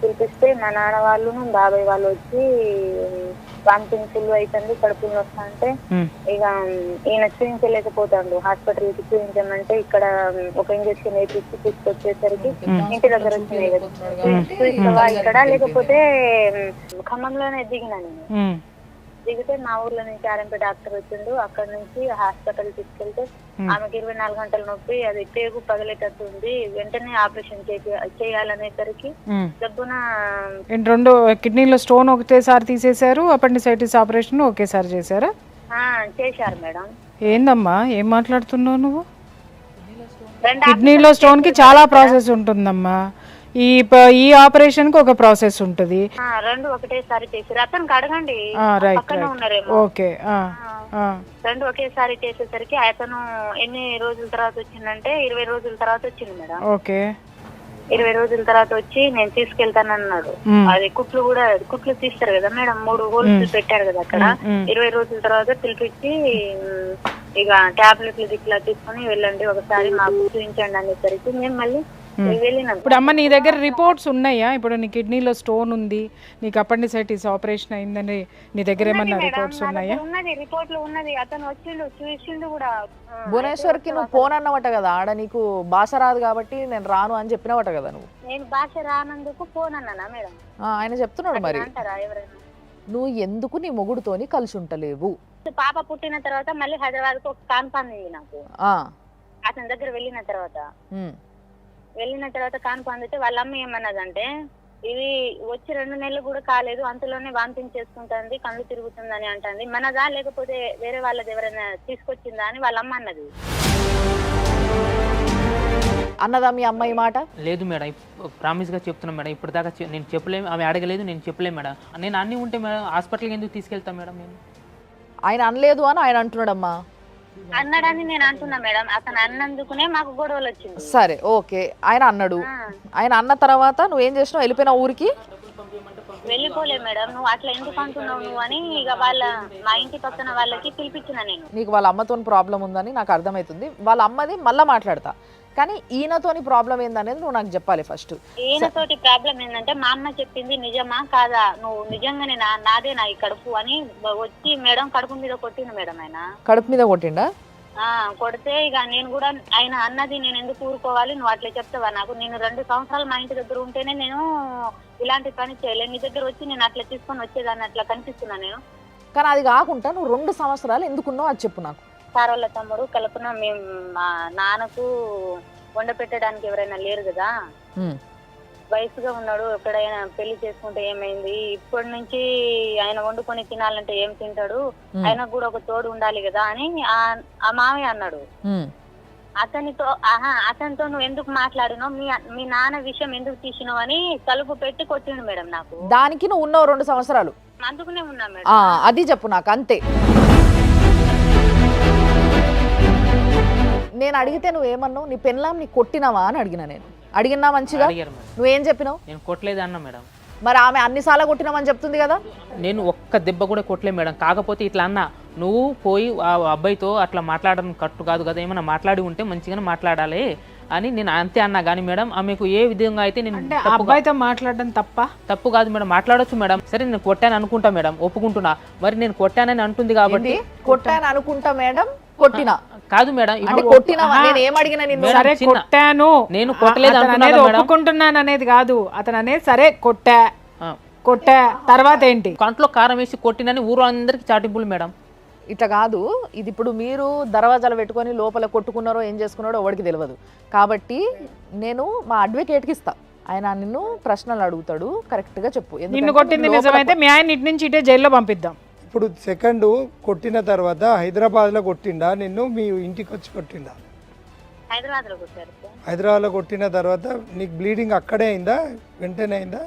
పిలిపిస్తే మా నాన్న వాళ్ళు బాబాయ్ వాళ్ళు వచ్చి వామిటింగ్ ఫుల్ అవుతుంది కడుపులు వస్తా అంటే ఇక ఈయన చూపించలేకపోతాడు. హాస్పిటల్ కి చూపించమంటే ఇక్కడ ఒక ఇంజక్షన్ వేపించి తీసుకొచ్చేసరికి ఇంటి దగ్గర వచ్చినాయి. చూపిస్తావా ఇక్కడ, లేకపోతే ఖమ్మంలోనే దిగినా నేను. దిగితే మా ఊర్లో నుంచి ఆర్ఎంపీ డాక్టర్ వచ్చిండు. అక్కడ నుంచి హాస్పిటల్ తీసుకెళ్తే ఆమెకి 24 గంటల నొప్పి, అది పేగు పగలేటట్టు ఉంది, వెంటనే ఆపరేషన్ చేయాలనేసరికి డబ్బున 2 కిడ్నీలో స్టోన్ ఒకటేసారి తీసేశారు, అపెండిసైటిస్ ఆపరేషన్ ఒకేసారి చేశారా? చేశారు మేడం. ఏందమ్మా ఏం మాట్లాడుతున్నావు నువ్వు? కిడ్నీలో స్టోన్ కి చాలా ప్రాసెస్ ఉంటుందమ్మా. ఈ ఆపరేషన్ కి ఒక ప్రాసెస్ ఉంటుంది. 2 ఒకటేసారి చేశారు. అతనికి అడగండి, పక్కనే ఉన్నారేమో. ఓకే. 2 ఒకేసారి చేసేసరికి అతను ఎన్ని రోజుల తర్వాత వచ్చిందంటే 20 రోజుల తర్వాత వచ్చింది మేడం. ఓకే. 20 రోజుల తర్వాత వచ్చి నేను తీసుకెళ్తానన్నాడు. అది కుట్లు తీస్తారు కదా మేడం, 3 హోల్స్ పెట్టారు కదా అక్కడ. 20 రోజుల తర్వాత పిలిపించి ఇక టాబ్లెట్లు ఇట్లా తీసుకుని వెళ్ళండి ఒకసారి మాకు చూపించండి అనేసరికి మేము మళ్ళీ వెళ్ళినాం. ఇప్పుడు అమ్మ నీ దగ్గర రిపోర్ట్స్ ఉన్నాయా? ఇప్పుడు నీ కిడ్నీలో స్టోన్ ఉంది, నీకు అపెండిసైటిస్ ఆపరేషన్ అయిందని నీ దగ్గర ఏమన్నా రిపోర్ట్స్ ఉన్నాయా? ఉన్నది రిపోర్ట్ లో ఉన్నది. అతను వచ్చిండు చూసిండు కూడా. భువనేశ్వర్కి నువ్వు ఫోన్ అన్నవట కదా, ఆడ నీకు భాష రాదు కాబట్టి నేను రాను అని చెప్పినవట కదా నువ్వు. నేను భాష రానందుకు ఫోన్ అన్నానా మేడం? ఆయన చెప్తున్నాడు మరి అంటారా ఎవరైనా? నువ్వు ఎందుకు నీ మొగుడుతోని కలిసి ఉంటలేవు. పాప పుట్టిన తర్వాత మళ్ళీ హైదరాబాద్ కు ఒక కాన్పాంది నాకు. ఆ, అతని దగ్గర వెళ్ళిన తర్వాత ఉమ్, కాన్పాందితే వాళ్ళ అమ్మ ఏమన్నదంటే, ఇది వచ్చి 2 నెలలు కూడా కాలేదు, అంతలోనే వాంతింగ్ చేసుకుంటుంది, కళ్ళు తిరుగుతుందని అంటుంది. మనదా లేకపోతే వేరే వాళ్ళది ఎవరైనా తీసుకొచ్చిందా అని వాళ్ళ అమ్మ అన్నది. అన్నదా మీ అమ్మాయి మాట? లేదు మేడం, ప్రామిస్గా చెప్తున్నాను మేడం. ఇప్పటిదాకా నేను చెప్పలేము, ఆమె అడగలేదు, నేను చెప్పలేము మేడం. నేను అన్నీ ఉంటే మేడం హాస్పిటల్కి ఎందుకు తీసుకెళ్తాను మేడం నేను? ఆయన అనలేదు అని ఆయన అంటున్నాడమ్మా. అన్నాడని నేను అంటున్నా మేడం. అతను అన్నందుకునే మాకు గొడవలు వచ్చింది. సరే ఓకే, ఆయన అన్నాడు. ఆయన అన్న తర్వాత నువ్వేం చేసినావు? వెళ్ళిపోయినా ఊరికి? వెళ్ళిపోలే మేడం. నువ్వు అట్లా ఎందుకు అంటున్నావు నువ్వు అని ఇక మా ఇంటి పక్కన వాళ్ళకి పిలిపించిన నేను. నీకు వాళ్ళ అమ్మతో ప్రాబ్లం ఉందని నాకు అర్థమవుతుంది. వాళ్ళ అమ్మది మళ్ళీ మాట్లాడతా, కానీ ఈయనతోని ప్రాబ్లం ఏందనేది నువ్వు నాకు చెప్పాలి ఫస్ట్. ఈయనతోటి ప్రాబ్లం ఏంటంటే, మా అమ్మ చెప్పింది నిజమా కాదా, నువ్వు నిజంగానే నాదే నా ఈ కడుపు అని వచ్చి మేడం కడుపు మీద కొట్టింది మేడం. ఆయన కడుపు మీద కొట్టిండా? కొడితే ఇక నేను కూడా ఆయన అన్నది నేను ఎందుకు ఊరుకోవాలి, నువ్వు అట్లా చెప్తావా నాకు? నేను 2 సంవత్సరాలు మా ఇంటి దగ్గర ఉంటేనే నేను ఇలాంటి పని చేయలేదు. నీ దగ్గర వచ్చి నేను అట్లా తీసుకొని వచ్చేదాన్ని అట్లా కనిపిస్తున్నా నేను. కానీ అది కాకుండా నువ్వు 2 సంవత్సరాలు ఎందుకున్నావు అది చెప్పు నాకు. సార్ వాళ్ళ తమ్ముడు కల్పన, మేము మా నాన్నకు వండ పెట్టడానికి ఎవరైనా లేరు కదా, వయసుగా ఉన్నాడు, ఎక్కడైనా పెళ్లి చేసుకుంటే ఏమైంది, ఇప్పటి నుంచి ఆయన వండుకొని తినాలంటే ఏం తింటాడు, ఆయనకు కూడా ఒక తోడు ఉండాలి కదా అని ఆ మామయ్య అన్నాడు. అతనితో నువ్వు ఎందుకు మాట్లాడినావు, మీ నాన్న విషయం ఎందుకు తీసినావు అని తలుపు పెట్టి కొట్టిండు మేడం నాకు. దానికి నువ్వు ఉన్నావు 2 సంవత్సరాలు? అందుకునే ఉన్నా మేడం. అది చెప్పు నాకు అంతే. నేను అడిగితే నువ్వేమన్నావు? నీ పెళ్ళాం నీ కొట్టినావా అని అడిగినా. నేను అడిగినా మంచిగా, నువ్వేం చెప్పినావు? నేను కొట్టలేదు అన్నా మేడం. మరి ఆమె అన్నిసార్లు కొట్టినామని చెప్తుంది కదా. నేను ఒక్క దెబ్బ కూడా కొట్టలేదు మేడం. కాకపోతే ఇట్లా అన్నా, నువ్వు పోయి ఆ అబ్బాయితో అట్లా మాట్లాడడం కరెక్ట్ కాదు కదా, ఏమైనా మాట్లాడి ఉంటే మంచిగానే మాట్లాడాలి అని నేను అంతే అన్నా. కానీ మేడం ఆమెకు ఏ విధంగా అయితే నేను అబ్బాయితో మాట్లాడడం తప్పు కాదు మేడం, మాట్లాడొచ్చు మేడం. సరే నేను కొట్టాను అనుకుంటా మేడం, ఒప్పుకుంటున్నా. మరి నేను కొట్టానని అంటుంది కాబట్టి కొట్టాను అనుకుంటా మేడం, కొట్టినా కాదు మేడం. ఇప్పుడు కొట్టినా నేను ఏం అడిగినా నిన్ను? సరే కొట్టాను, నేను కొట్టలేదు అనేది ఒప్పుకుంటున్నాను అనేది కాదు. అతను అనేది సరే కొట్టా తర్వాత ఏంటి? కంట్లో కారం వేసి కొట్టినని ఊరు అందరికి చాటింపులు మేడం. ఇట్లా కాదు, ఇది ఇప్పుడు మీరు దర్వాజాలు పెట్టుకొని లోపల కొట్టుకున్నారో ఏం చేసుకున్నారో ఎవరికి తెలియదు. కాబట్టి నేను మా అడ్వకేట్కి ఇస్తా, ఆయన నిన్ను ప్రశ్నలు అడుగుతాడు, కరెక్ట్గా చెప్పు. నిన్ను కొట్టింది నిజమైతే మీ ఆయన ఇటు నుంచి ఇటే జైల్లో పంపిద్దాం. ఇప్పుడు సెకండ్ కొట్టిన తర్వాత హైదరాబాద్లో కొట్టిండా నిన్ను, మీ ఇంటికి వచ్చి కొట్టిండా? హైదరాబాద్లో కొట్టారు. హైదరాబాద్లో కొట్టిన తర్వాత నీకు బ్లీడింగ్ అక్కడే అయిందా, వెంటనే అయిందా?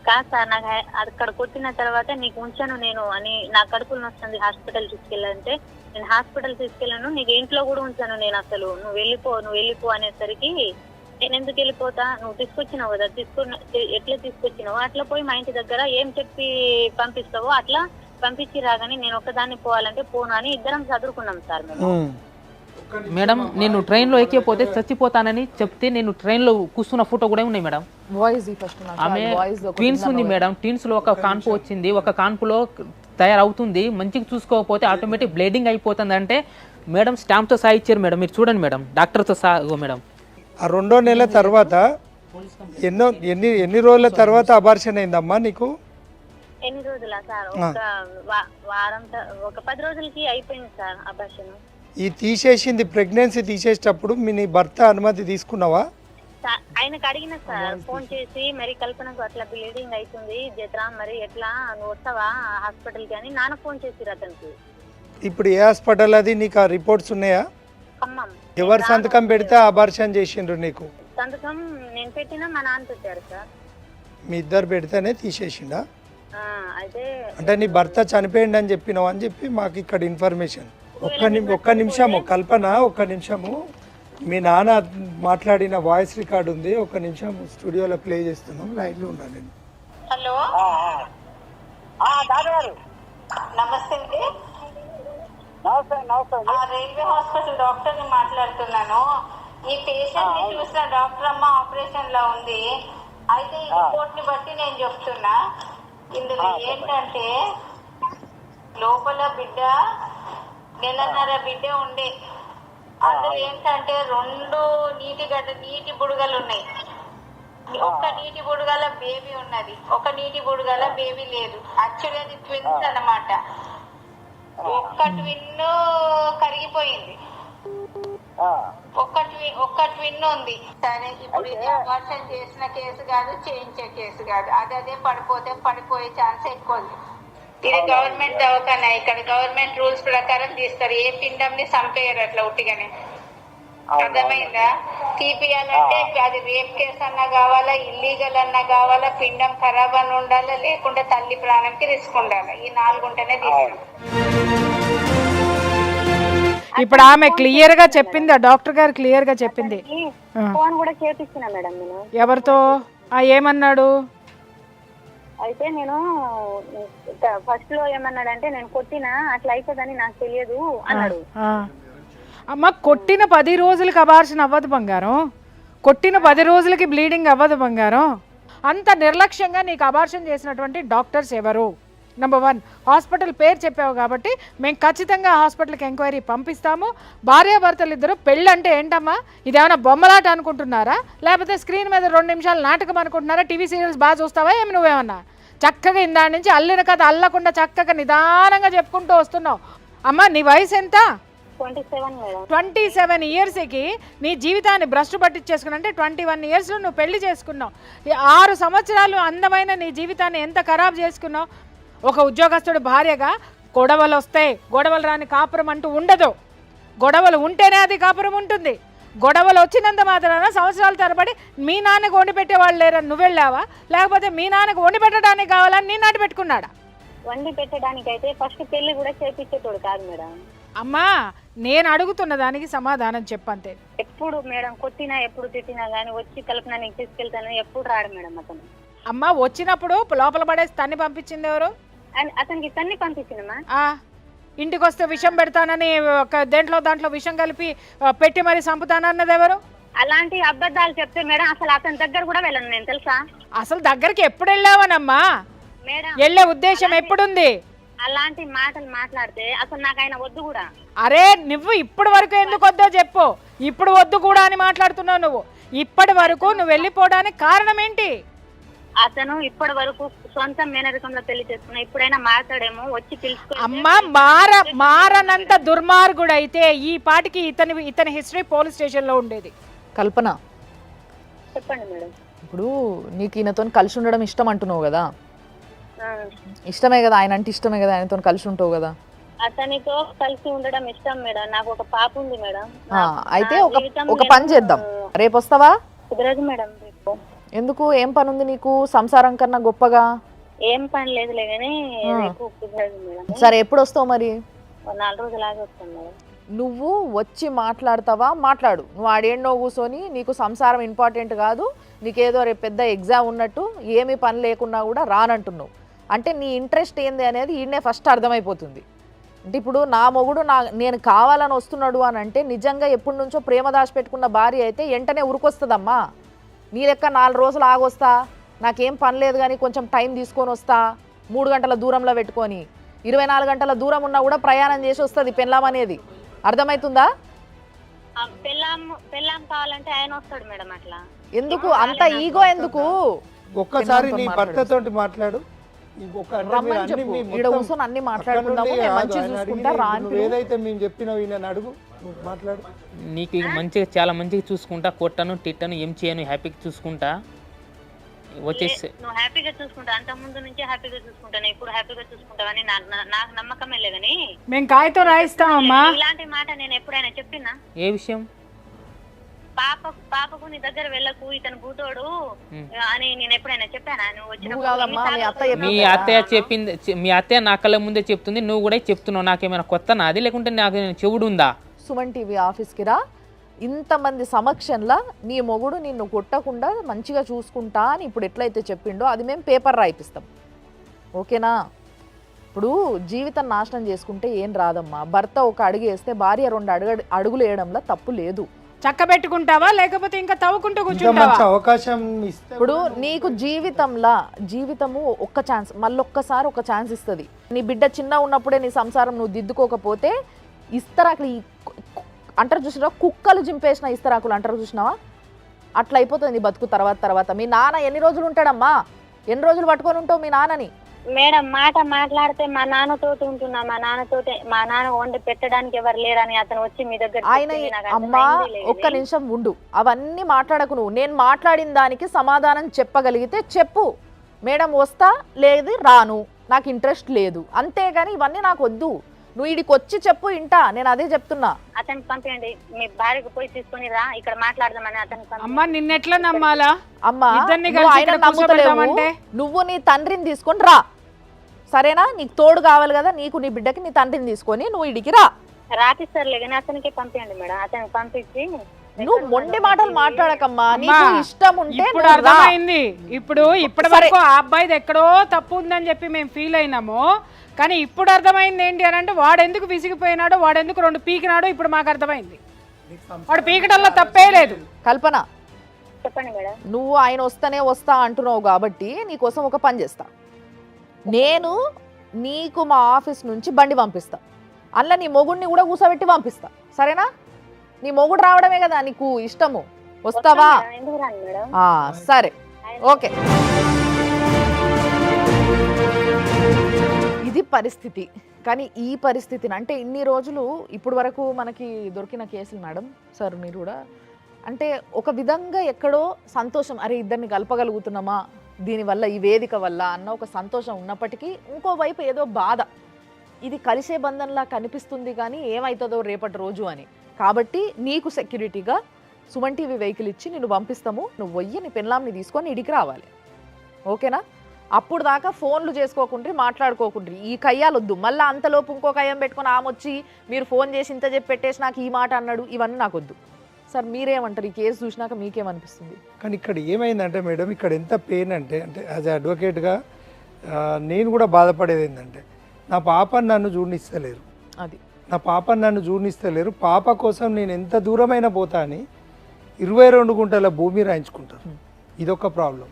కాదు సార్, నాకు అక్కడ కొట్టిన తర్వాత నీకు ఉంచాను నేను అని, నా కడుపులు వస్తుంది హాస్పిటల్ తీసుకెళ్ళాలంటే నేను హాస్పిటల్ తీసుకెళ్ళాను, నీకు ఇంట్లో కూడా ఉంచాను నేను. అసలు నువ్వు వెళ్ళిపో అనేసరికి నేను ఎందుకు వెళ్ళిపోతా, నువ్వు తీసుకొచ్చినావు కదా, ఎట్లా తీసుకొచ్చినావు అట్లా పోయి మా ఇంటి దగ్గర ఏం చెప్పి పంపిస్తావో అట్లా పంపించి రాగానే నేను ఒక్కదాన్ని పోవాలంటే పోను అని ఇద్దరం చదువుకున్నాం సార్ మేము. మేడం నేను ట్రైన్లో ఎక్కిపోతే చచ్చిపోతానని చెప్తే నేను ట్రైన్లో కూర్చున్న ఫోటో కూడా ఉన్నాయి మేడం. ఆమె ట్విన్స్ ఉంది మేడం, ట్విన్స్ లో ఒక కాన్పు వచ్చింది, ఒక కాన్పులో తయారవుతుంది, మంచిగా చూసుకోకపోతే ఆటోమేటిక్ బ్లీడింగ్ అయిపోతుంది అంటే మేడం స్టాంప్తో సహా ఇచ్చారు మేడం. మీరు చూడండి మేడం, డాక్టర్తో సహా మేడం. ఆ 2వ నెల తర్వాత ఎన్ని రోజుల తర్వాత అబార్షన్ అయిందమ్మా నీకు? ఎన్ని రోజులా సార్? ఒక వారం, ఒక 10 రోజులకి అయిపోయింది సార్ అబార్షన్. ఈ తీసేసింది ప్రెగ్నెన్సీ తీసేటప్పుడు నీ భర్త అనుమతి తీసుకున్నావా? ఆయనకు అడిగిన సార్ ఫోన్ చేసి, మరి కల్పనకు అట్లా బ్లీడింగ్ అవుతుంది జత్రా, మరి ఎట్లా నువ్వు వస్తావా హాస్పిటల్కి అని నాన్న ఫోన్ చేసిరు అతనికి. ఇప్పుడు ఏ హాస్పిటల్ అది? నీకు ఆ రిపోర్ట్స్ ఉన్నాయా? ఖమ్మం. ఎవరు సంతకం పెడితే అబార్షన్ చేసిండ్రు నీకు? సంతకం నేను పెట్టినా మా నాన్న పెట్టారు సార్. మీ ఇద్దరు పెడితేనే తీసేసిండా? అయితే అంటే నీ భర్త చనిపోయింది అని చెప్పినావు అని చెప్పి మాకు ఇక్కడ ఇన్ఫర్మేషన్. ఒక్క నిమిషము కల్పన, ఒక్క నిమిషము. మీ నాన్న మాట్లాడిన వాయిస్ రికార్డ్ ఉంది, ఒక్క నిమిషం స్టూడియోలో ప్లే చేస్తున్నాం, లైన్లో ఉన్నాను నేను. హలో, నమస్తే అండి. రైల్వే హాస్పిటల్ డాక్టర్ని మాట్లాడుతున్నాను. ఈ పేషెంట్ ని చూసిన డాక్టర్ అమ్మ ఆపరేషన్ లో ఉంది. అయితే ఈ రిపోర్ట్ ని బట్టి నేను చెప్తున్నా, ఇందులో ఏంటంటే లోపల బిడ్డ నెలన్నర బిడ్డ ఉండే. అందులో ఏంటంటే 2 నీటి బుడగలు ఉన్నాయి. ఒక్క నీటి బుడగల బేబీ ఉన్నది, ఒక నీటి బుడగల బేబీ లేదు. యాక్చువల్లీ అది ట్విన్స్ అన్నమాట. ఒక్క ట్విన్ కరిగిపోయింది, ఒక్క ట్విన్ ఉంది. సరే, ఇప్పుడు ఇది అబార్షన్ చేసిన కేసు కాదు, చేయించే కేసు కాదు. అదే పడిపోయే ఛాన్స్ ఎక్కువ ఉంది. ఇది గవర్నమెంట్ దవాఖానా, ఇక్కడ గవర్నమెంట్ రూల్స్ ప్రకారం తీస్తారు. ఏ పిండం ని చంపేయరు అట్లా ఉట్టిగానే. అర్థమైందా? తీపియాలంటే అది రేప్ కేసు అన్నా కావాలా, ఇల్లీగల్ అన్నా కావాలా, పిండం ఖరాబ్ అని ఉండాలా, లేకుంటే తల్లి ప్రాణంకి రిస్క్ ఉండాలి. ఈ 4 ఉంటేనే తీస్తారు. ఇప్పుడు ఆమె క్లియర్ గా చెప్పింది, ఆ డాక్టర్ గారు క్లియర్ గా చెప్పింది. ఫోన్ కూడా చేపిస్తున్నా మేడం నేను. ఎవరితో? ఏమన్నాడు? అయితే నేను ఫస్ట్ లో ఏమన్నాడంటే, నేను కొట్టినా అట్లా అవుతుందని నాకు తెలియదు అన్నాడు. అమ్మ, కొట్టిన 10 రోజులకి అబార్షన్ అవ్వదు బంగారం. కొట్టిన 10 రోజులకి బ్లీడింగ్ అవ్వదు బంగారం. అంత నిర్లక్ష్యంగా నీకు అబార్షన్ చేసినటువంటి డాక్టర్స్ ఎవరు? నెంబర్ 1, హాస్పిటల్ పేరు చెప్పావు కాబట్టి మేము ఖచ్చితంగా హాస్పిటల్కి ఎంక్వైరీ పంపిస్తాము. భార్యాభర్తలు ఇద్దరు పెళ్ళి అంటే ఏంటమ్మా, ఇదేమైనా బొమ్మలాట అనుకుంటున్నారా, లేకపోతే స్క్రీన్ మీద 2 నిమిషాలు నాటకం అనుకుంటున్నారా? టీవీ సీరియల్స్ బాగా చూస్తావా ఏమి నువ్వేమన్నా? చక్కగా ఇందా నుంచి అల్లిన కథ అల్లకుండా చక్కగా నిదానంగా చెప్పుకుంటూ వస్తున్నావు. అమ్మ, నీ వయసు ఎంత? 27 ఇయర్స్కి నీ జీవితాన్ని భ్రష్టు పట్టించేసుకున్నా అంటే 21 ఇయర్స్లో నువ్వు పెళ్లి చేసుకున్నావు. 6 సంవత్సరాలు అందమైన నీ జీవితాన్ని ఎంత ఖరాబ్ చేసుకున్నావు. ఒక ఉద్యోగస్తుడు భార్యగా గొడవలు వస్తాయి, గొడవలు రాని కాపురం అంటూ ఉండదు. గొడవలు ఉంటేనే అది కాపురం ఉంటుంది. గొడవలు వచ్చినంత మాత్రాన సంవత్సరాల తరబడి మీ నాన్నకు వండి పెట్టేవాళ్ళు లేరని నువ్వు వెళ్ళావా, లేకపోతే మీ నాన్నకు వండి పెట్టడానికి కావాలని నీ నాటి పెట్టుకున్నాడా? వండి పెట్టడానికి అయితే ఫస్ట్ పెళ్లి కూడా చేపించేటోడు కాదు మేడం. అమ్మా, నేను అడుగుతున్న దానికి సమాధానం చెప్పంతే. ఎప్పుడు మేడం కొట్టినా, ఎప్పుడు తిట్టినా కానీ వచ్చి కల్పన నీకు తీసుకెళ్తాను ఎప్పుడు రాడు మేడం అతను. అమ్మ, వచ్చినప్పుడు లోపల పడేసి తన్ని పంపించింది ఎవరు? అతనికి తన్ని పంపించిందమ్మా. ఇంటికి వస్తే విషం పెడతానని దాంట్లో విషం కలిపి పెట్టి మరి చంపుతానన్నది ఎవరు? అలాంటి అబద్ధాలు చెప్తే మేడం అసలు అతని దగ్గర కూడా వెళ్ళను నేను, తెలుసా? అసలు దగ్గరికి ఎప్పుడు వెళ్ళావనమ్మా? మేడం వెళ్ళే ఉద్దేశం ఎప్పుడుంది? అలాంటి మాటలు మాట్లాడితే అసలు నాకు ఆయన వద్దు కూడా. అరే, నువ్వు ఇప్పటి వరకు ఎందుకు వద్దో చెప్పు. ఇప్పుడు వద్దు కూడా అని మాట్లాడుతున్నావు నువ్వు. ఇప్పటి వరకు నువ్వు వెళ్ళిపోవడానికి కారణం ఏంటి? అతను ఇప్పటి వరకు సొంత మేనరికంలో పెళ్లి చేసుకున్నా, ఇప్పుడైనా మాట్లాడేమో వచ్చి తెలుసుకో. అమ్మా, మారనంత దుర్మార్గుడైతే ఈ పాటికి ఇతని హిస్టరీ పోలీస్ స్టేషన్లో ఉండేది. కల్పన, చెప్పండి మేడం. ఇప్పుడు నీకు ఈయనతో కలిసి ఉండడం ఇష్టం అంటున్నావు కదా, ఇష్టమే కదా, ఆయన అంటే ఇష్టమే కదా, ఆయనతో కలిసి ఉంటావు కదా? అతనితో కలిసి ఉండడం ఇష్టం మేడం. నాకు ఒక పాప ఉంది మేడం. అయితే ఒక పని చేద్దాం, రేపు వస్తావా? కుదరదు మేడం. రేపు ఎందుకు? ఏం పని ఉంది నీకు సంసారం కన్నా గొప్పగా? ఏం పని లేదులే కానీ రేపు కుదరదు మేడం. సరే, ఎప్పుడు వస్తావు మరి? 4 రోజులాగా వస్తాను మేడం. నువ్వు వచ్చి మాట్లాడతావా? మాట్లాడు. నువ్వు ఆడేండో కూర్చొని నీకు సంసారం ఇంపార్టెంట్ కాదు, నీకేదో రేపు పెద్ద ఎగ్జామ్ ఉన్నట్టు ఏమీ పని లేకున్నా కూడా రానంటున్నావు అంటే నీ ఇంట్రెస్ట్ ఏంది అనేది ఈయనే ఫస్ట్ అర్థమైపోతుంది. అంటే ఇప్పుడు నా మొగుడు నేను కావాలని వస్తున్నాడు అని అంటే నిజంగా ఎప్పటి నుంచో ప్రేమ దాచిపెట్టుకున్న భార్య అయితే వెంటనే ఉరికొస్తుందమ్మా. నీ లెక్క 4 రోజులు ఆగొస్తా, నాకేం పని లేదు కానీ కొంచెం టైం తీసుకొని వస్తా, 3 గంటల దూరంలో పెట్టుకొని 24 గంటల దూరం ఉన్నా కూడా ప్రయాణం చేసి వస్తుంది పెళ్ళాం అనేది. అర్థమవుతుందా? పెళ్ళాం కావాలంటే ఆయన వస్తాడు మేడం. అట్లా ఎందుకు అంత ఈగో ఎందుకు? ఒక్కసారి నీ భర్తతో మాట్లాడు. ఏదైతే మేము చెప్పినావు ఈయన అడుగు, మాట్లాడు. నీకు మంచిగా చాలా మంచిగా చూసుకుంటా, కొట్టను తిట్టను ఏం చేయను, హ్యాపీగా చూసుకుంటా వచ్చేసి. నువ్వు హ్యాపీగా చూసుకుంటా, అంత ముందు నుంచే హ్యాపీగా చూసుకుంటాను, ఇప్పుడు హ్యాపీగా చూసుకుంటావని నాకు నమ్మకమే లేదని మేము కాగితం రాయిస్తామమ్మా. ఇలాంటి మాట నేను ఎప్పుడైనా చెప్పినా? ఏ విషయం? పాపకు నీ దగ్గర వెళ్ళకు, ఇతను భూతోడు అని నేను ఎప్పుడైనా చెప్పానా? నువ్వు వచ్చిన మీ అత్తయ్య చెప్పింది, మీ అత్తయ్య నా కళ్ళ ముందే చెప్తుంది, నువ్వు కూడా చెప్తున్నావు. నాకేమైనా కొత్త నాది, లేకుంటే నాకు చెవుడు ఉందా? సుమన్ టీవీ ఆఫీస్కి రా, ఇంతమంది సమక్షంలో నీ మొగుడు నిన్ను కొట్టకుండా మంచిగా చూసుకుంటా అని ఇప్పుడు ఎట్లయితే చెప్పిండో అది మేము పేపర్ రాయిపిస్తాం, ఓకేనా? ఇప్పుడు జీవితం నాశనం చేసుకుంటే ఏం రాదమ్మా. భర్త ఒక అడుగు వేస్తే భార్య 2 అడుగులు వేయడంలో తప్పు లేదు. చక్కబెట్టుకుంటావా లేకపోతే ఇంకా తవ్వుకుంటూ ఇంకా కూర్చుంటావా? మంచి అవకాశం ఇస్తే ఇప్పుడు నీకు జీవితము ఒక్క ఛాన్స్, మళ్ళొక్కసారి ఒక ఛాన్స్ ఇస్తుంది. నీ బిడ్డ చిన్న ఉన్నప్పుడే నీ సంసారం నువ్వు దిద్దుకోకపోతే ఇస్తరాకులు అంటారు చూసినావా, కుక్కలు జింపేసిన ఇస్తరాకులు అంటారు చూసినావా, అట్లా అయిపోతుంది నీ బతుకు. తర్వాత మీ నాన్న ఎన్ని రోజులు ఉంటాడమ్మా? ఎన్ని రోజులు పట్టుకొని ఉంటావు మీ నాన్నని? మేడం మాట మాట్లాడితే మా నాన్నతోటి ఉంటున్నా, మా నాన్న వండి పెట్టడానికి ఎవరు లేరని అతను వచ్చి మీ దగ్గర ఆయన అమ్మా ఒక్క నిమిషం ఉండు, అవన్నీ మాట్లాడకు నువ్వు. నేను మాట్లాడిన దానికి సమాధానం చెప్పగలిగితే చెప్పు, మేడం వస్తా, లేదు రాను, నాకు ఇంట్రెస్ట్ లేదు, అంతేగాని ఇవన్నీ నాకు వద్దు. నువ్వు ఇడికి వచ్చి చెప్పు, ఇంటా. నేను అదే చెప్తున్నా. అతనికి పంపించండి, మీ భార్యకు పోయి తీసుకొని రా, ఇక్కడ మాట్లాడదామని అతనికి అమ్మా నిన్నెట్లా నమ్మాలా? అమ్మా ఇద్దరిని నువ్వు కలిసి ఆయన ఇక్కడ నమ్ముతలేవు, కూర్చోబెడదామంటే? నువ్వు నీ తండ్రిని తీసుకొని రా, సరేనా? నీకు తోడు కావాలి కదా, నీకు నీ బిడ్డకి నీ తండ్రిని తీసుకొని నువ్వు ఇడికి రా. రాపిస్తారులే కానీ అతనికి పంపించండి మేడం. అతనికి పంపించి నువ్వు మొండి మాటలు మాట్లాడకమ్మా, నీకు ఇష్టం ఉంటే ఇప్పుడు నువ్వు రా. అర్థమైంది. ఇప్పటి వరకు ఆ అబ్బాయిది ఎక్కడో తప్పు ఉందని చెప్పి మేము ఫీల్ అయినాము, కానీ ఇప్పుడు అర్థమైంది ఏంటి అని అంటే వాడు ఎందుకు విసిగిపోయినాడో, వాడు ఎందుకు 2 పీకినాడో ఇప్పుడు మాకు అర్థమైంది. వాడు పీకటంలో తప్పే లేదు. కల్పన, చెప్పండి మేడం. నువ్వు ఆయన వస్తా అంటున్నావు కాబట్టి నీకోసం ఒక పని చేస్తా. నేను నీకు మా ఆఫీస్ నుంచి బండి పంపిస్తా, అందులో నీ మొగుడిని కూడా కూర్చోబెట్టి పంపిస్తా, సరేనా? నీ మొగుడు రావడమే కదా నీకు ఇష్టము, వస్తావా? ఎందుకు రాను మేడం? సరే, ఓకే. ఇది పరిస్థితి. కానీ ఈ పరిస్థితిని అంటే ఇన్ని రోజులు ఇప్పుడు వరకు మనకి దొరికిన కేసులు మేడం సార్, మీరు కూడా అంటే ఒక విధంగా ఎక్కడో సంతోషం, అరే ఇద్దరిని కలపగలుగుతున్నామా దీనివల్ల, ఈ వేదిక వల్ల అన్న ఒక సంతోషం ఉన్నప్పటికీ ఇంకోవైపు ఏదో బాధ. ఇది కలిసే బంధంలా కనిపిస్తుంది కానీ ఏమవుతుందో రేపటి రోజు అని. కాబట్టి నీకు సెక్యూరిటీగా సుమన్ టీవీ వెహికల్ ఇచ్చి నిన్ను పంపిస్తాము, నువ్వు పోయి నీ పెన్లాంని తీసుకొని ఇడికి రావాలి, ఓకేనా? అప్పుడు దాకా ఫోన్లు చేసుకోకుండ్రి, మాట్లాడుకోకుండ్రి. ఈ కయ్యాలొద్దు. మళ్ళీ అంతలోపు ఇంకో కయ్యం పెట్టుకొని ఆమొచ్చి మీరు ఫోన్ చేసి ఇంత చెప్పి పెట్టేసి నాకు ఈ మాట అన్నాడు, ఇవన్నీ నాకు వద్దు. సార్ మీరేమంటారు? ఈ కేసు చూసినాక మీకేమనిపిస్తుంది? కానీ ఇక్కడ ఏమైందంటే మేడం, ఇక్కడ ఎంత పెయిన్ అంటే యాజ్ అడ్వకేట్గా నేను కూడా బాధపడేది ఏంటంటే, నా పాపని నన్ను చూడనిస్తలేరు, అది నా పాపని నన్ను చూడనిస్తలేరు. పాప కోసం నేను ఎంత దూరమైనా పోతా అని 22 గుంటల భూమి రాయించుకుంటారు. ఇదొక ప్రాబ్లం.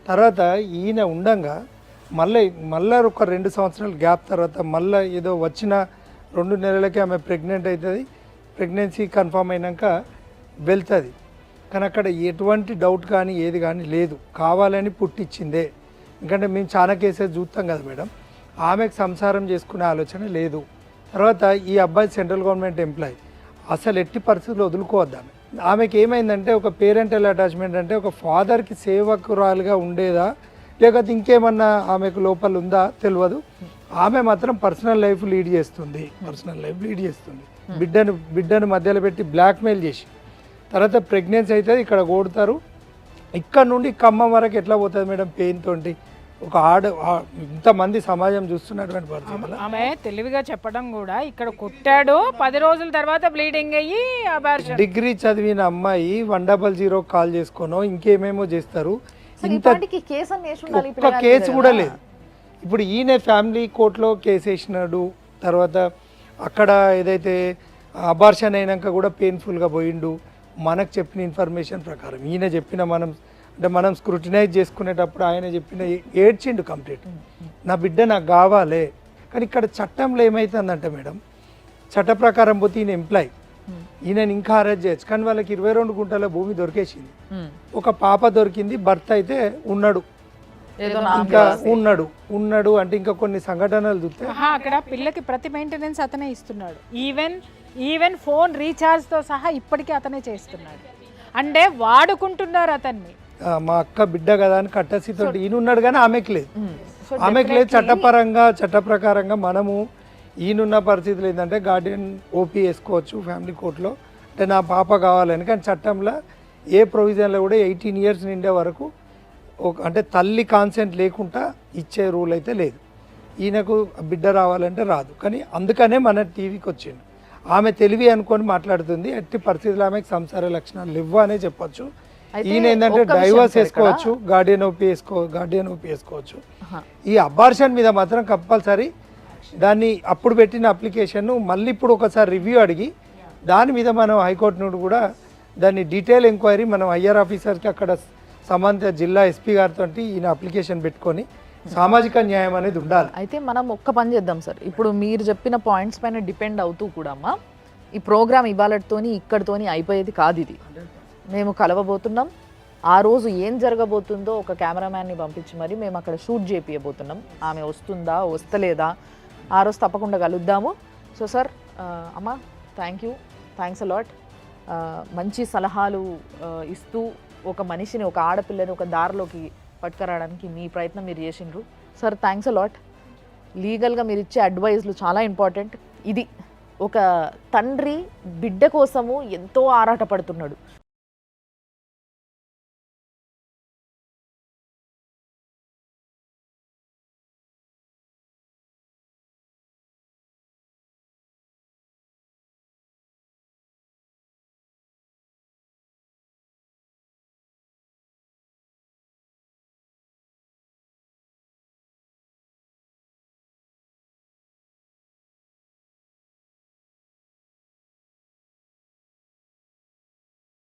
తర్వాత ఈయన ఉండంగా మళ్ళీ ఒక 2 సంవత్సరాల గ్యాప్ తర్వాత మళ్ళీ ఏదో వచ్చిన 2 నెలలకి ఆమె ప్రెగ్నెంట్ అవుతుంది. ప్రెగ్నెన్సీ కన్ఫర్మ్ అయినాక వెళ్తుంది. కానీ అక్కడ ఎటువంటి డౌట్ కానీ ఏది కానీ లేదు, కావాలని పుట్టించిందే. ఎందుకంటే మేము చాలా కేసెస్ చూస్తాం కదా మేడం. ఆమెకు సంసారం చేసుకునే ఆలోచన లేదు. తర్వాత ఈ అబ్బాయి సెంట్రల్ గవర్నమెంట్ ఎంప్లాయీ, అసలు ఎట్టి పరిస్థితుల్లో వదులుకోవద్దు. ఆమెకి ఏమైందంటే ఒక పేరెంటల్ అటాచ్మెంట్ అంటే ఒక ఫాదర్కి సేవకురాలుగా ఉండేదా లేకపోతే ఇంకేమన్నా ఆమెకు లోపల ఉందా తెలియదు. ఆమె మాత్రం పర్సనల్ లైఫ్ లీడ్ చేస్తుంది. బిడ్డను మధ్యలో పెట్టి బ్లాక్మెయిల్ చేసి తర్వాత ప్రెగ్నెన్సీ అవుతుంది, ఇక్కడ కొడతారు. ఇక్కడ నుండి ఖమ్మం వరకు ఎట్లా పోతుంది మేడం పెయిన్ తోటి? ఒక ఇంతమంది సమాజం చూస్తున్నటువంటి పరిస్థితుల్లో ఆమె తెలివిగా చెప్పడం కూడా, ఇక్కడ కొట్టాడు 10 రోజుల తర్వాత బ్లీడింగ్ అయ్యి అబార్షన్. డిగ్రీ చదివిన అమ్మాయి 100 కాల్ చేసుకోనో ఇంకేమేమో చేస్తారు. ఇంత ఒక్క కేసు కూడా లేదు. ఇప్పుడు ఈయన ఫ్యామిలీ కోర్టులో కేసు వేసినాడు. తర్వాత అక్కడ ఏదైతే అబార్షన్ అయినాక కూడా పెయిన్ఫుల్గా పోయిండు. మనకు చెప్పిన ఇన్ఫర్మేషన్ ప్రకారం ఈయన చెప్పిన మనం స్క్రూటినైజ్ చేసుకునేటప్పుడు ఆయన చెప్పిన ఏడ్చిండు కంప్లీట్, నా బిడ్డ నాకు కావాలి. కానీ ఇక్కడ చట్టంలో ఏమవుతుందంటే మేడం, చట్ట ప్రకారం పోతే ఈయన ఎంప్లాయ్, ఈయనని ఇంకా అరెస్ట్ చేయొచ్చు. కానీ వాళ్ళకి 22 గుంటల భూమి దొరికేసింది. ఒక పాప దొరికింది, భర్త అయితే ఉన్నాడు, ఇంకా ఉన్నాడు అంటే ఇంకా కొన్ని సంఘటనలు చూస్తే అక్కడ పిల్లకి ప్రతి మెయింటెనెన్స్ అతనే ఇస్తున్నాడు. ఈవెన్ ఫోన్ రీఛార్జ్ తో సహా ఇప్పటికీ అతనే చేస్తున్నాడు. అంటే వాడుకుంటున్నారు అతన్ని. మా అక్క బిడ్డ కదా అని కట్టసితో ఈయన ఉన్నాడు కానీ ఆమెకు లేదు. చట్ట ప్రకారంగా మనము ఈయనున్న పరిస్థితులు ఏంటంటే గార్డియన్ ఓపీ వేసుకోవచ్చు ఫ్యామిలీ కోర్టులో, అంటే నా పాప కావాలని. కానీ చట్టంలో ఏ ప్రొవిజన్లో కూడా 18 ఇయర్స్ నిండే వరకు అంటే తల్లి కాన్సెంట్ లేకుండా ఇచ్చే రూల్ అయితే లేదు. ఈయనకు బిడ్డ రావాలంటే రాదు. కానీ అందుకనే మన టీవీకి వచ్చిండు. ఆమె తెలివి అనుకొని మాట్లాడుతుంది. ఎట్టి పరిస్థితుల్లో ఆమెకు సంసార లక్షణాలు లేవు అనే చెప్పొచ్చు. ఈయన ఏంటంటే డైవర్స్ వేసుకోవచ్చు, గార్డియన్ ఓపీ వేసుకోవచ్చు. ఈ అబార్షన్ మీద మాత్రం కంపల్సరీ దాన్ని అప్పుడు పెట్టిన అప్లికేషన్ మళ్ళీ ఇప్పుడు ఒకసారి రివ్యూ అడిగి దాని మీద మనం హైకోర్టు నుండి కూడా దాన్ని డీటెయిల్ ఎంక్వైరీ మనం ఐఆర్ ఆఫీసర్కి అక్కడ సంబంధిత జిల్లా ఎస్పీ గారితో ఈయన అప్లికేషన్ పెట్టుకొని సామాజిక న్యాయం అనేది ఉండాలి. అయితే మనం ఒక్క పని చేద్దాం సార్, ఇప్పుడు మీరు చెప్పిన పాయింట్స్ పైన డిపెండ్ అవుతూ కూడా అమ్మా ఈ ప్రోగ్రామ్ ఇవాళతోని ఇక్కడితోని అయిపోయేది కాదు. ఇది మేము కలవబోతున్నాం. ఆ రోజు ఏం జరగబోతుందో ఒక కెమెరామ్యాన్ని పంపించి మరి మేము అక్కడ షూట్ చేపియబోతున్నాం. ఆమె వస్తుందా వస్తలేదా ఆ రోజు తప్పకుండా కలుద్దాము. సో సార్ అమ్మా థ్యాంక్స్ అలాట్. మంచి సలహాలు ఇస్తూ ఒక మనిషిని, ఒక ఆడపిల్లని ఒక దారిలోకి పట్టుకురావడానికి మీ ప్రయత్నం మీరు చేసిండ్రు సార్. Thanks a lot. లీగల్గా మీరు ఇచ్చే అడ్వైజ్లు చాలా ఇంపార్టెంట్. ఇది ఒక తండ్రి బిడ్డ కోసము ఎంతో ఆరాటపడుతున్నాడు.